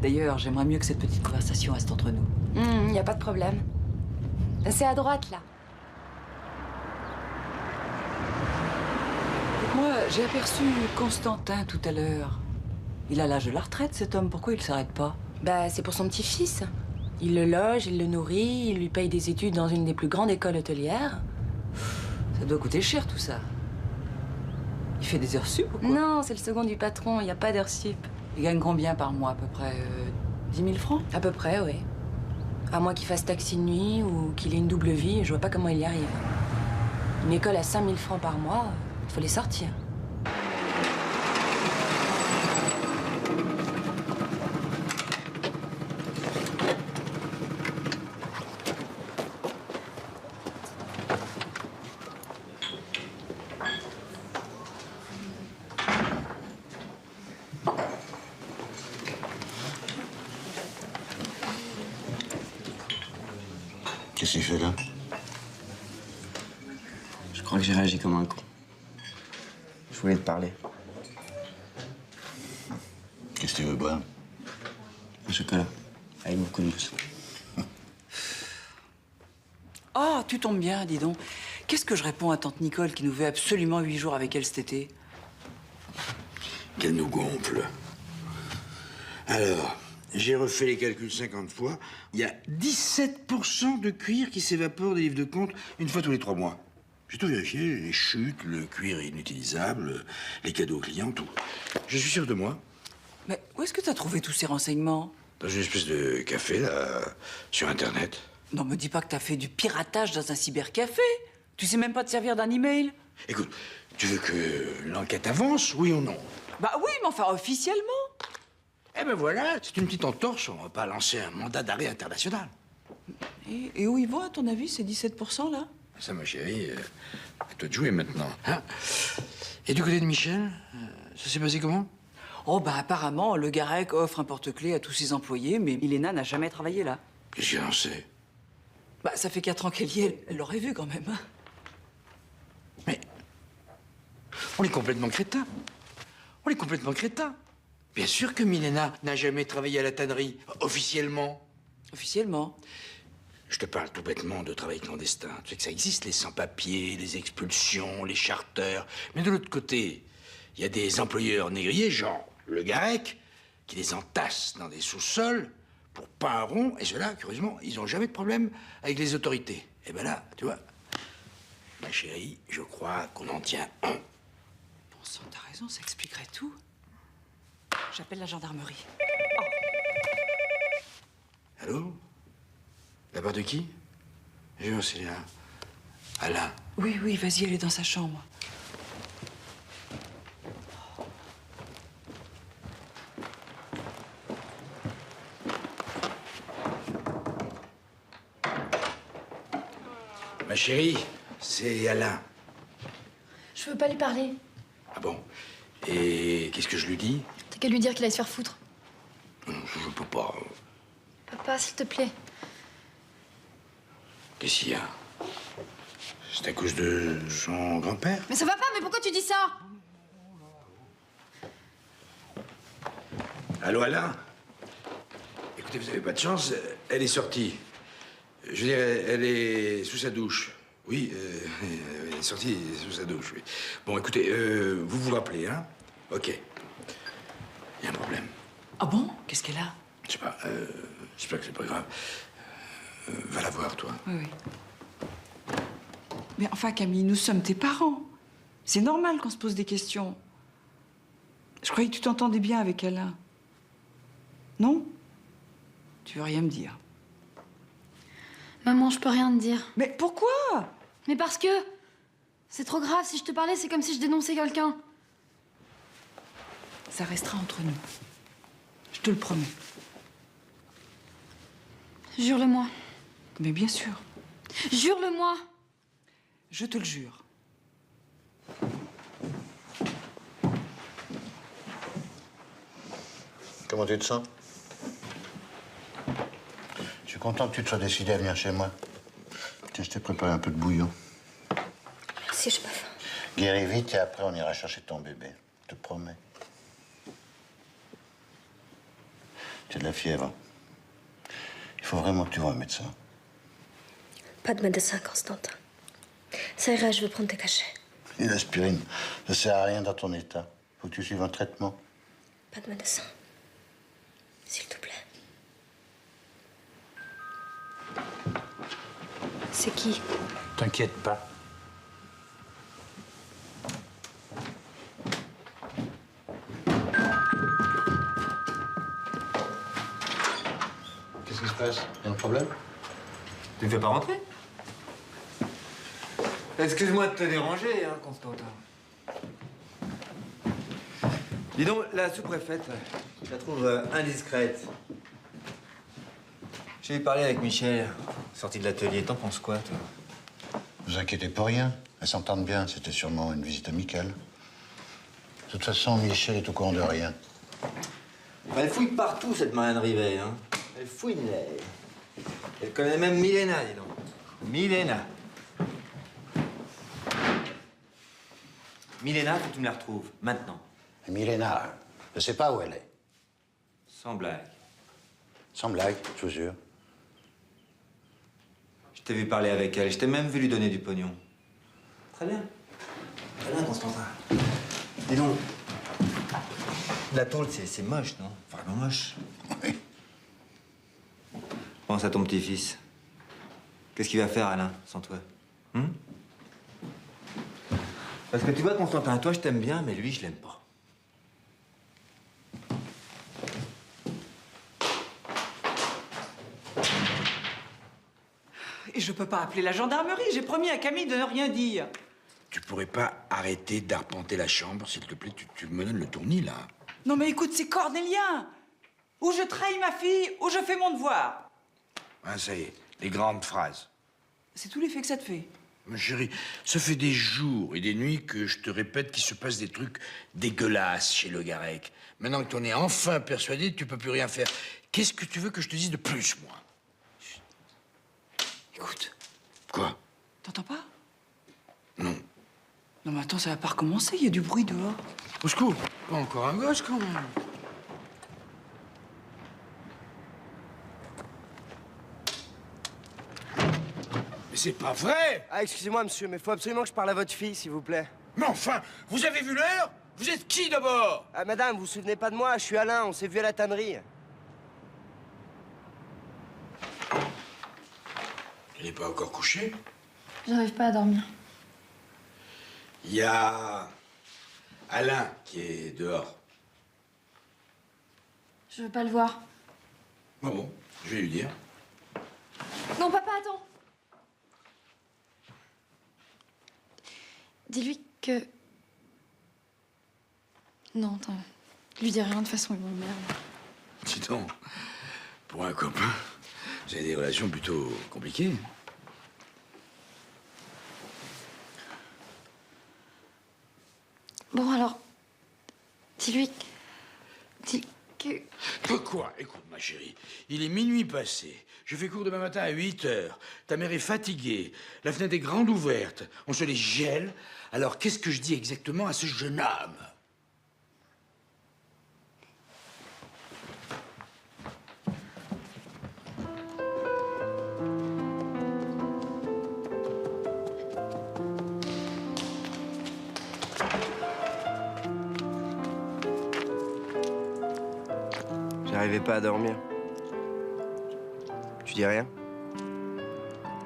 D'ailleurs, j'aimerais mieux que cette petite conversation reste entre nous. Y a pas de problème. C'est à droite, là. Moi, j'ai aperçu Constantin tout à l'heure. Il a l'âge de la retraite, cet homme. Pourquoi il s'arrête pas? Bah, c'est pour son petit-fils. Il le loge, il le nourrit, il lui paye des études dans une des plus grandes écoles hôtelières. Ça doit coûter cher, tout ça. Il fait des heures sup ou quoi? Non, c'est le second du patron, il n'y a pas d'heures sup. Il gagne combien par mois, à peu près 10 000 francs? À peu près, oui. À moins qu'il fasse taxi de nuit ou qu'il ait une double vie, je vois pas comment il y arrive. Une école à 5 000 francs par mois, il faut les sortir. Qu'est-ce qu'il fait là? Je crois que j'ai réagi comme un con. Je voulais te parler. Qu'est-ce que tu veux boire? Un chocolat, avec beaucoup de mousse. Oh, tu tombes bien, dis donc. Qu'est-ce que je réponds à tante Nicole qui nous veut absolument 8 jours avec elle cet été? Qu'elle nous gonfle. Alors, j'ai refait les calculs 50 fois. Il y a 17% de cuir qui s'évapore des livres de compte une fois tous les 3 mois. J'ai tout vérifié, les chutes, le cuir inutilisable, les cadeaux aux clients, tout. Je suis sûr de moi. Mais où est-ce que tu as trouvé tous ces renseignements? Dans une espèce de café, là, sur Internet. Non, me dis pas que t'as fait du piratage dans un cybercafé. Tu sais même pas te servir d'un email. Écoute, tu veux que l'enquête avance, oui ou non? Bah oui, mais enfin officiellement. Eh ben voilà, c'est une petite entorse, on va pas lancer un mandat d'arrêt international. Et où ils vont, à ton avis, ces 17% là? Ça, ma chérie, à toi de jouer maintenant. Hein? Et du côté de Michel, ça s'est passé comment? Oh, bah apparemment, le Garec offre un porte-clés à tous ses employés, mais Milena n'a jamais travaillé là. Qu'est-ce qu'elle en sait? Bah, ça fait 4 ans qu'elle y est, elle l'aurait vu quand même. Hein. Mais on est complètement crétins. On est complètement crétins. Bien sûr que Milena n'a jamais travaillé à la tannerie, officiellement. Officiellement? Je te parle tout bêtement de travail clandestin. Tu sais que ça existe, les sans-papiers, les expulsions, les charters. Mais de l'autre côté, il y a des employeurs négriers, genre le Garec, qui les entassent dans des sous-sols pour pas un rond. Et ceux-là, curieusement, ils n'ont jamais de problème avec les autorités. Et ben là, tu vois, ma chérie, je crois qu'on en tient un. Bon sang, t'as raison, ça expliquerait tout. J'appelle la gendarmerie. Allô? La part de qui? Je c'est là. Alain. Oui, oui, vas-y, elle est dans sa chambre. Ma chérie, c'est Alain. Je veux pas lui parler. Ah bon? Et qu'est-ce que je lui dis? T'as qu'à lui dire qu'il aille se faire foutre. Je peux pas. Papa, s'il te plaît. Qu'est-ce qu'il y a? C'est à cause de son grand-père? Mais ça va pas, mais pourquoi tu dis ça? Allô, Alain? Écoutez, vous avez pas de chance, elle est sortie. Je veux dire, elle est sous sa douche. Oui, elle est sortie sous sa douche, oui. Bon, écoutez, vous vous rappelez, hein? Ok. Il y a un problème. Ah bon? Qu'est-ce qu'elle a? Je sais pas, j'espère que c'est pas grave. Va la voir, toi. Oui, oui. Mais enfin, Camille, nous sommes tes parents. C'est normal qu'on se pose des questions. Je croyais que tu t'entendais bien avec Alain. Non? Tu veux rien me dire? Maman, je peux rien te dire. Mais pourquoi? Mais parce que... C'est trop grave, si je te parlais, c'est comme si je dénonçais quelqu'un. Ça restera entre nous. Je te le promets. Jure-le-moi. Mais bien sûr. Jure-le-moi. Je te le jure. Comment tu te sens? Je suis content que tu te sois décidé à venir chez moi. Tiens, je t'ai préparé un peu de bouillon. Merci, j'ai pas faim. Guéris vite et après on ira chercher ton bébé. Je te promets. Tu as de la fièvre. Il faut vraiment que tu vois un médecin. Pas de médecin, Constantin. Ça ira, je vais prendre tes cachets. Et l'aspirine, ça sert à rien dans ton état. Faut que tu suives un traitement. Pas de médecin. S'il te plaît. C'est qui? T'inquiète pas. Qu'est-ce qui se passe? Y a un problème? Tu me fais pas rentrer? Excuse-moi de te déranger, hein, Constantin. Dis donc, la sous-préfète, je la trouve indiscrète. J'ai parlé avec Michel, sorti de l'atelier. T'en penses quoi, toi? Vous inquiétez pour rien. Elles s'entendent bien. C'était sûrement une visite amicale. De toute façon, Michel est au courant de rien. Elle fouille partout, cette Marianne Rivet, hein. Elle fouine, elle connaît même Milena, dis donc. Milena. Milena, faut que tu me la retrouves, maintenant. Et Milena, je sais pas où elle est. Sans blague. Sans blague, je vous jure. Je t'ai vu parler avec elle, je t'ai même vu lui donner du pognon. Très bien. Très bien, Constantin. Dis donc, la tôle, c'est moche, non? Vraiment moche. Oui. Pense à ton petit-fils. Qu'est-ce qu'il va faire, Alain, sans toi? Parce que tu vois, Constantin, toi, je t'aime bien, mais lui, je l'aime pas. Et je peux pas appeler la gendarmerie. J'ai promis à Camille de ne rien dire. Tu pourrais pas arrêter d'arpenter la chambre, s'il te plaît? Tu me donnes le tournis, là. Non mais écoute, c'est cornélien. Ou je trahis ma fille, ou je fais mon devoir. Ah, ça y est, les grandes phrases. C'est tout l'effet que ça te fait. Ma chérie, ça fait des jours et des nuits que je te répète qu'il se passe des trucs dégueulasses chez Le Garec. Maintenant que tu en es enfin persuadé, tu peux plus rien faire. Qu'est-ce que tu veux que je te dise de plus, moi? Chut. Écoute. Quoi? T'entends pas? Non. Non mais attends, ça va pas recommencer, il y a du bruit dehors. Au secours, pas encore un gosse, quand même. Mais c'est pas vrai! Ah, excusez-moi, monsieur, mais faut absolument que je parle à votre fille, s'il vous plaît. Mais enfin, vous avez vu l'heure? Vous êtes qui, d'abord? Ah, madame, vous vous souvenez pas de moi? Je suis Alain, on s'est vu à la tannerie. Elle n'est pas encore couchée? J'arrive pas à dormir. Il y a Alain qui est dehors. Je veux pas le voir. Ah bon, je vais lui dire. Non, papa, attends. Dis-lui que... Non, attends. Lui dis rien, de toute façon, il m'emmerde. Dis donc, pour un copain, vous avez des relations plutôt compliquées. Bon, alors, dis-lui... Dis que... Quoi? Écoute, ma chérie, il est minuit passé. Je fais cours demain matin à 8h. Ta mère est fatiguée. La fenêtre est grande ouverte. On se les gèle. Alors, qu'est-ce que je dis exactement à ce jeune homme? J'arrivais pas à dormir. Tu dis rien?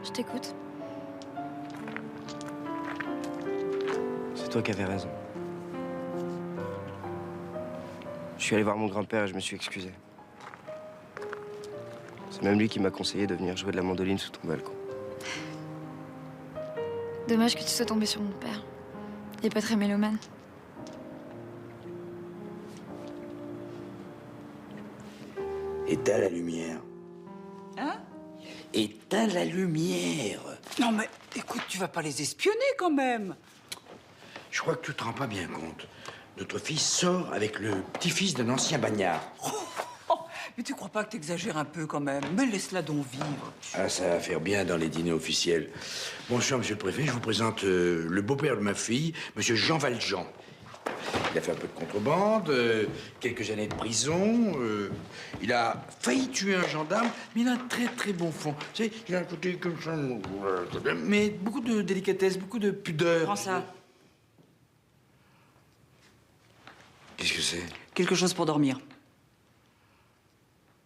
Je t'écoute. C'est toi qui avais raison. Je suis allé voir mon grand-père et je me suis excusé. C'est même lui qui m'a conseillé de venir jouer de la mandoline sous ton balcon. Dommage que tu sois tombé sur mon père. Il est pas très mélomane. Éteins la lumière. Hein? Éteins la lumière. Non mais, écoute, tu vas pas les espionner quand même. Je crois que tu te rends pas bien compte. Notre fils sort avec le petit-fils d'un ancien bagnard. Mais tu crois pas que t'exagères un peu quand même? Mais laisse-la donc vivre. Ah, ça va faire bien dans les dîners officiels. Bonsoir, monsieur le préfet. Je vous présente le beau-père de ma fille, monsieur Jean Valjean. Il a fait un peu de contrebande, quelques années de prison. Il a failli tuer un gendarme, mais il a un très très bon fond. Tu sais, il a un côté comme ça, mais beaucoup de délicatesse, beaucoup de pudeur. Prends ça. Qu'est-ce que c'est? Quelque chose pour dormir.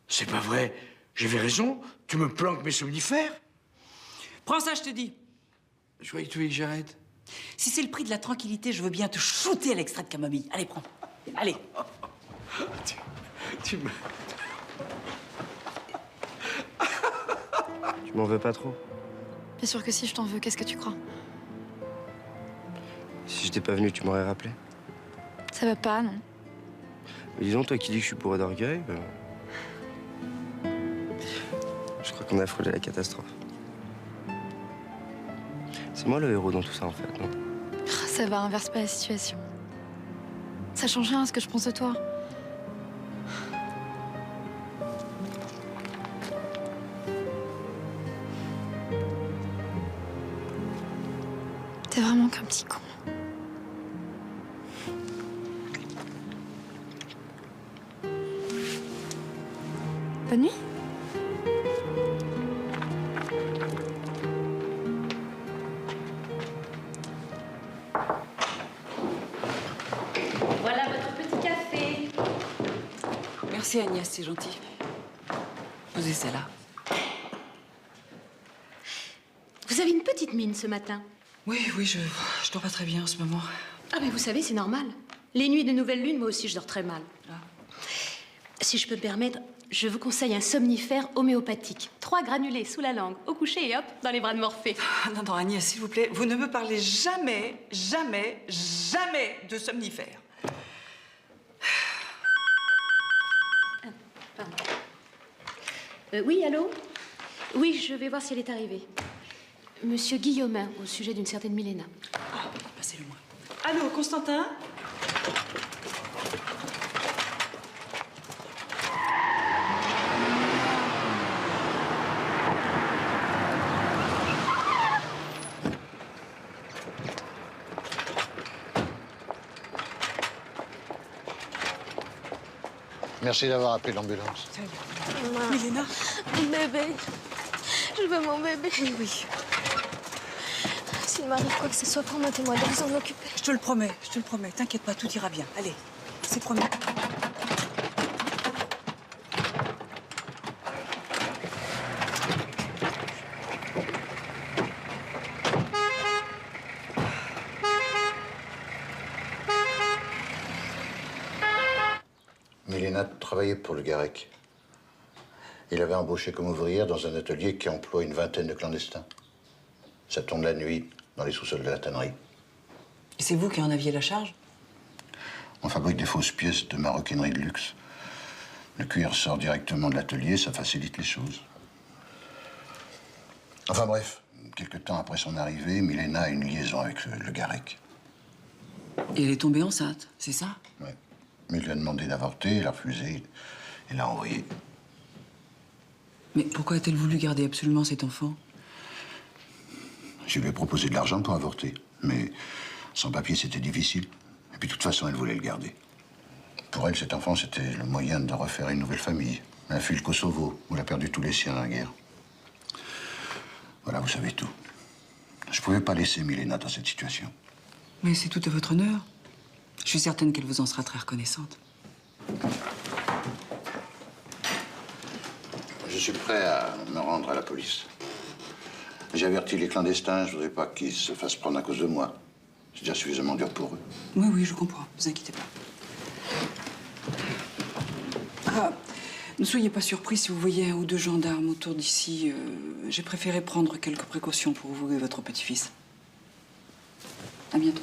C'est pas vrai. J'avais raison. Tu me planques mes somnifères. Prends ça, je te dis. Je croyais que tu voulais que j'arrête. Si c'est le prix de la tranquillité, je veux bien te shooter à l'extrait de camomille. Allez, prends. Allez. Tu me... Tu m'en veux pas trop? Bien sûr que si, je t'en veux. Qu'est-ce que tu crois? Si j'étais pas venu, tu m'aurais rappelé? Ça va pas, non? Mais disons, toi qui dis que je suis bourré d'orgueil, ben... je crois qu'on a frôlé la catastrophe. C'est moi le héros dans tout ça, en fait, non? Ça va, inverse pas la situation. Ça change rien à ce que je pense de toi. T'es vraiment qu'un petit con. Bonne nuit. Voilà votre petit café. Merci Agnès, c'est gentil. Posez ça là. Vous avez une petite mine ce matin. Oui, je dors pas très bien en ce moment. Ah mais vous savez, c'est normal. Les nuits de nouvelle lune, moi aussi, je dors très mal. Si je peux me permettre, je vous conseille un somnifère homéopathique. 3 granulés sous la langue, au coucher et hop, dans les bras de Morphée. Non, Agnès, s'il vous plaît, vous ne me parlez jamais de somnifères. Pardon. Oui, allô? Oui, je vais voir si elle est arrivée. Monsieur Guillaumin, au sujet d'une certaine Milena. Ah, passez-le-moi. Allô, Constantin? Merci d'avoir appelé l'ambulance. Milena? Mon bébé. Je veux mon bébé. Oui. S'il m'arrive quoi que ce soit, promettez-moi de vous en occuper. Je te le promets. T'inquiète pas, tout ira bien. Allez, c'est promis. Milena travaillait pour le Garec. Il avait embauché comme ouvrière dans un atelier qui emploie une vingtaine de clandestins. Ça tourne la nuit, dans les sous-sols de la tannerie. Et c'est vous qui en aviez la charge? On fabrique des fausses pièces de maroquinerie de luxe. Le cuir sort directement de l'atelier, ça facilite les choses. Enfin bref, quelque temps après son arrivée, Milena a une liaison avec le Garec. Et elle est tombée enceinte, c'est ça? Oui. Mais il lui a demandé d'avorter, il a refusé, il l'a envoyé. Mais pourquoi a-t-elle voulu garder absolument cet enfant? Je lui ai proposé de l'argent pour avorter, mais sans papier, c'était difficile. Et puis, de toute façon, elle voulait le garder. Pour elle, cet enfant, c'était le moyen de refaire une nouvelle famille. Elle a fui le Kosovo, où elle a perdu tous les siens dans la guerre. Voilà, vous savez tout. Je pouvais pas laisser Milena dans cette situation. Mais c'est tout à votre honneur. Je suis certaine qu'elle vous en sera très reconnaissante. Je suis prêt à me rendre à la police. J'ai averti les clandestins, je voudrais pas qu'ils se fassent prendre à cause de moi. C'est déjà suffisamment dur pour eux. Oui, oui, je comprends. Ne vous inquiétez pas. Ah, ne soyez pas surpris si vous voyez 1 ou 2 gendarmes autour d'ici. J'ai préféré prendre quelques précautions pour vous et votre petit-fils. À bientôt.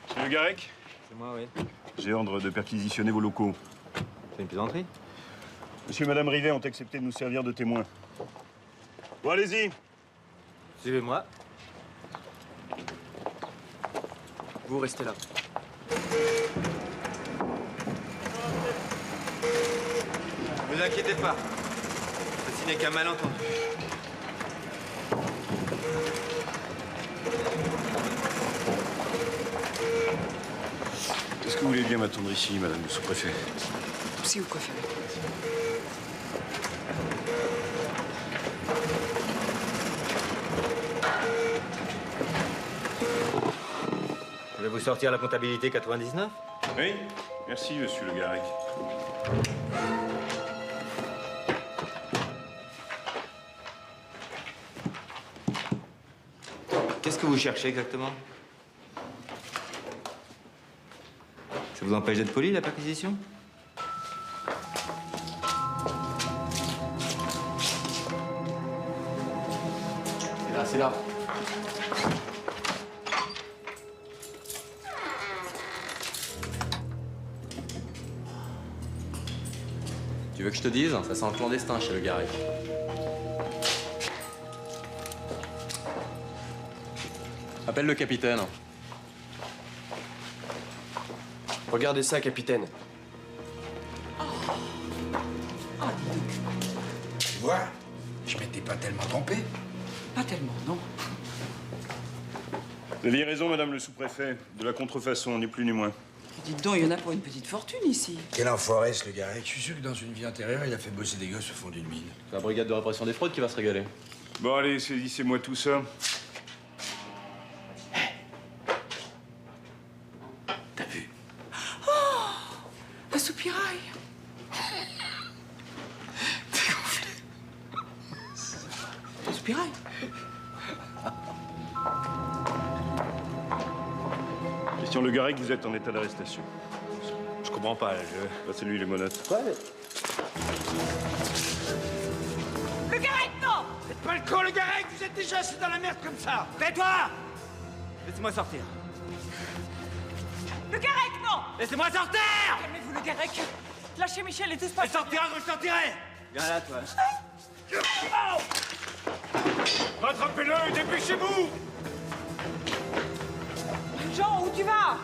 Monsieur Le Garec? C'est moi, oui. J'ai ordre de perquisitionner vos locaux. C'est une plaisanterie? Monsieur et Madame Rivet ont accepté de nous servir de témoins. Bon, allez-y. Suivez-moi. Vous restez là. Ne vous inquiétez pas. Ceci n'est qu'un malentendu. Est-ce que vous voulez bien m'attendre ici, Madame le sous-préfet? Si vous préférez. Je vais vous sortir la comptabilité 99? Oui, merci, Monsieur Le Garec. Qu'est-ce que vous cherchez exactement? Ça vous empêche d'être poli, la perquisition? C'est là, c'est là. Tu veux que je te dise? Ça sent le clandestin chez Le Garec. Appelle le capitaine. Regardez ça, capitaine. Tu vois, je m'étais pas tellement trompé. Pas tellement, non. Vous aviez raison, Madame le sous-préfet. De la contrefaçon, ni plus ni moins. Dites donc, il y en a pour une petite fortune ici. Quel enfoiré, ce Le Garec. Je suis sûr que dans une vie antérieure, il a fait bosser des gosses au fond d'une mine. C'est la brigade de répression des fraudes qui va se régaler. Bon, allez, saisissez-moi tout ça. T'as vu? Un soupirail. T'es gonflé. Un soupirail. Christian Le Garec, vous êtes en état d'arrestation. Je comprends pas, là, Passez lui les monotes. Quoi? Le Garec, non! Faites pas le con, Le Garec! Vous êtes déjà assis dans la merde comme ça! Tais-toi! Laissez-moi sortir. Le Garec, non! Laissez-moi sortir! Calmez-vous, le Garec. Lâchez Michel et tout se passe. Je sortirai quand je sortirai! Viens là, toi. Rattrapez-le et dépêchez-vous! Jean, où tu vas?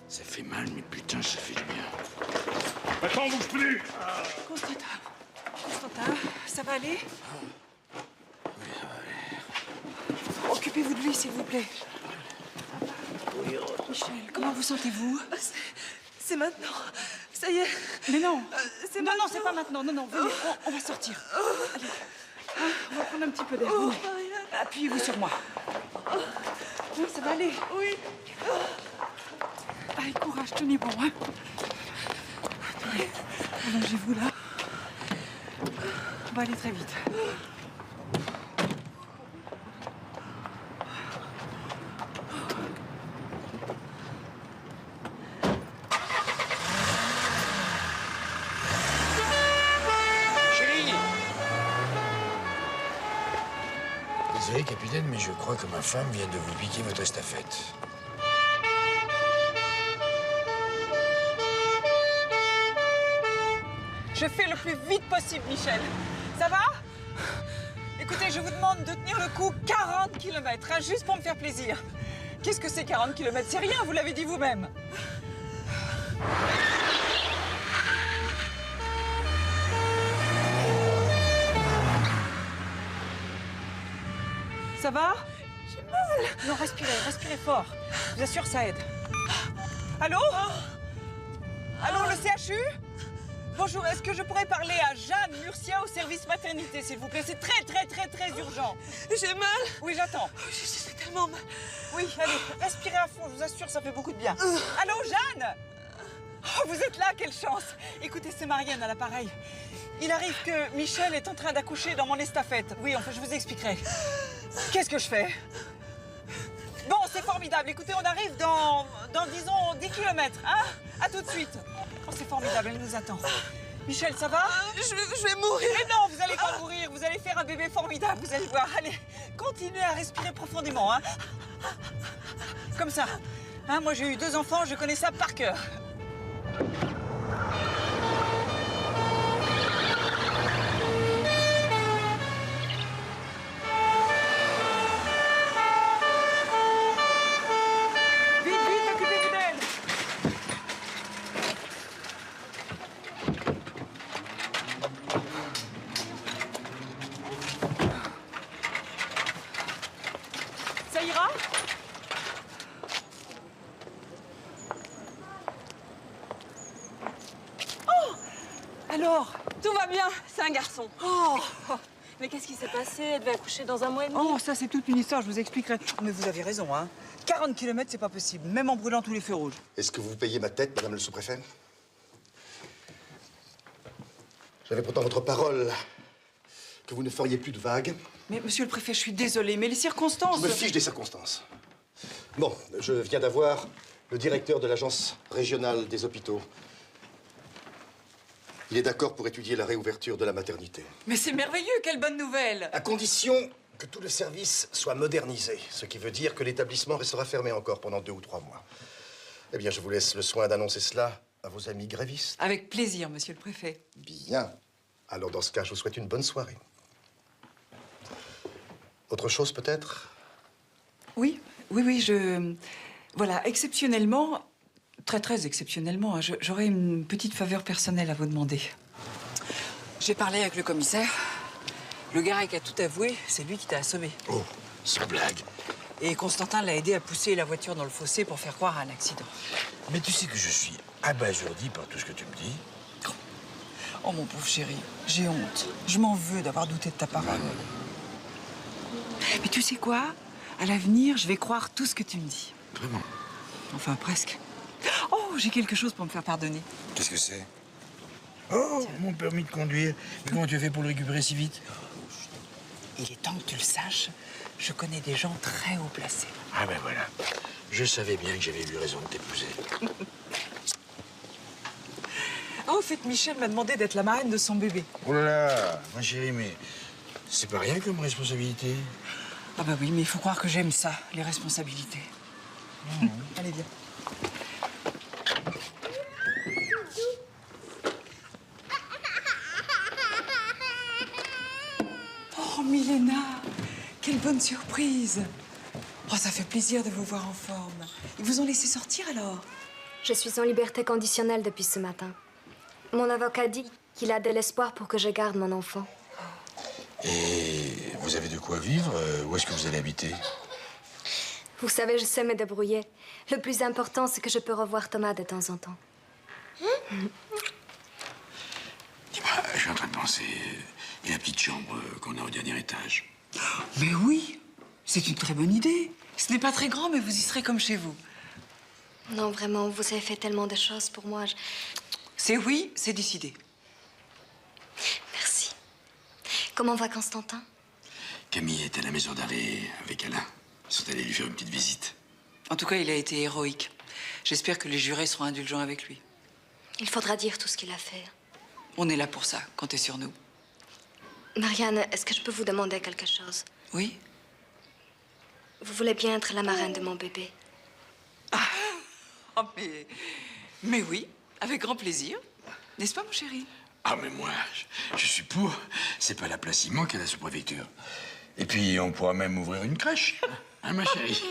Ça fait mal, mais putain, ça fait du bien. Attends, bouge plus! Constantin, ça va aller? Occupez-vous de lui, s'il vous plaît. Michel, comment vous sentez-vous? C'est maintenant. Ça y est. Mais non. C'est non, non, c'est pas maintenant. Non, non, venez, on va sortir. Allez. On va prendre un petit peu d'air. Venez. Appuyez-vous sur moi. Oui, ça va aller. Oui. Allez, courage, tenez bon, hein. Attendez, allongez-vous là. On va aller très vite. Désolé, capitaine, mais je crois que ma femme vient de vous piquer votre estafette. Je fais le plus vite possible, Michel. Ça va? Écoutez, je vous demande de tenir le coup 40 km, hein, juste pour me faire plaisir. Qu'est-ce que c'est 40 km? C'est rien, vous l'avez dit vous-même. Ça va? J'ai mal. Non, respirez fort. Je vous assure, ça aide. Allô? Allô, le CHU? Bonjour, est-ce que je pourrais parler à Jeanne Murcia au service maternité, s'il vous plaît? C'est très urgent. J'ai mal. Oui, j'attends. J'ai tellement mal. Oui, allez, respirez à fond, je vous assure, ça fait beaucoup de bien. Allô, Jeanne? Oh, vous êtes là, quelle chance. Écoutez, c'est Marianne à l'appareil. Il arrive que Michel est en train d'accoucher dans mon estafette. Oui, enfin, je vous expliquerai. Qu'est-ce que je fais? Bon, c'est formidable. Écoutez, on arrive dans disons, 10 km, hein? À tout de suite. Oh, c'est formidable, elle nous attend. Michel, ça va? Je vais mourir. Mais non, vous allez pas mourir. Vous allez faire un bébé formidable, vous allez voir. Allez, continuez à respirer profondément, hein? Comme ça. Hein, moi, j'ai eu 2 enfants, je connais ça par cœur. Ça ira? Oh! Alors? Tout va bien, c'est un garçon. Oh! Mais qu'est-ce qui s'est passé? Elle devait accoucher dans 1 mois et demi. Oh, ça, c'est toute une histoire, je vous expliquerai. Mais vous avez raison, hein. 40 km, c'est pas possible, même en brûlant tous les feux rouges. Est-ce que vous payez ma tête, madame le sous-préfet? J'avais pourtant votre parole que vous ne feriez plus de vagues. Mais monsieur le préfet, je suis désolée, mais les circonstances... Je me fiche des circonstances. Bon, je viens d'avoir le directeur de l'agence régionale des hôpitaux. Il est d'accord pour étudier la réouverture de la maternité. Mais c'est merveilleux, quelle bonne nouvelle! À condition que tout le service soit modernisé, ce qui veut dire que l'établissement restera fermé encore pendant 2 ou 3 mois. Eh bien, je vous laisse le soin d'annoncer cela à vos amis grévistes. Avec plaisir, monsieur le préfet. Bien. Alors, dans ce cas, je vous souhaite une bonne soirée. Autre chose, peut-être? Oui, Voilà, exceptionnellement, très exceptionnellement, hein, j'aurais une petite faveur personnelle à vous demander. J'ai parlé avec le commissaire. Le gars qui a tout avoué, c'est lui qui t'a assommé. Oh, sans blague. Et Constantin l'a aidé à pousser la voiture dans le fossé pour faire croire à un accident. Mais tu sais que je suis abasourdi par tout ce que tu me dis. Oh, mon pauvre chéri, j'ai honte. Je m'en veux d'avoir douté de ta parole. Mais tu sais quoi? À l'avenir, je vais croire tout ce que tu me dis. Vraiment? Enfin, presque. Oh, j'ai quelque chose pour me faire pardonner. Qu'est-ce que c'est? Oh, mon permis de conduire. Mais comment tu as fait pour le récupérer si vite? Il est temps que tu le saches. Je connais des gens très haut placés. Ah ben voilà. Je savais bien que j'avais eu raison de t'épouser. Oh, au fait, Michel m'a demandé d'être la marraine de son bébé. Oh là là, ma chérie, mais c'est pas rien comme responsabilité. Ah bah oui, mais il faut croire que j'aime ça, les responsabilités. Allez, viens. Oh, Milena, quelle bonne surprise. Oh, ça fait plaisir de vous voir en forme. Ils vous ont laissé sortir alors? Je suis en liberté conditionnelle depuis ce matin. Mon avocat dit qu'il a de l'espoir pour que je garde mon enfant. Et vous avez de quoi vivre? Où est-ce que vous allez habiter? Vous savez, je sais me débrouiller. Le plus important, c'est que je peux revoir Thomas de temps en temps. Dis-moi, je suis en train de penser. Et la petite chambre qu'on a au dernier étage? Mais oui, c'est une très bonne idée. Ce n'est pas très grand, mais vous y serez comme chez vous. Non, vraiment, vous avez fait tellement de choses pour moi. C'est oui, c'est décidé. Merci. Comment va Constantin? Camille est à la maison d'arrêt avec Alain. Ils sont allés lui faire une petite visite. En tout cas, il a été héroïque. J'espère que les jurés seront indulgents avec lui. Il faudra dire tout ce qu'il a fait. On est là pour ça, comptez sur nous. Marianne, est-ce que je peux vous demander quelque chose? Oui? vous voulez bien être la marraine de mon bébé? Oh, mais oui, avec grand plaisir. N'est-ce pas, mon chéri? Ah, mais moi, je suis pour. C'est pas la place qui manque à la sous-préfecture. Et puis, on pourra même ouvrir une crèche. Hein, ma chérie?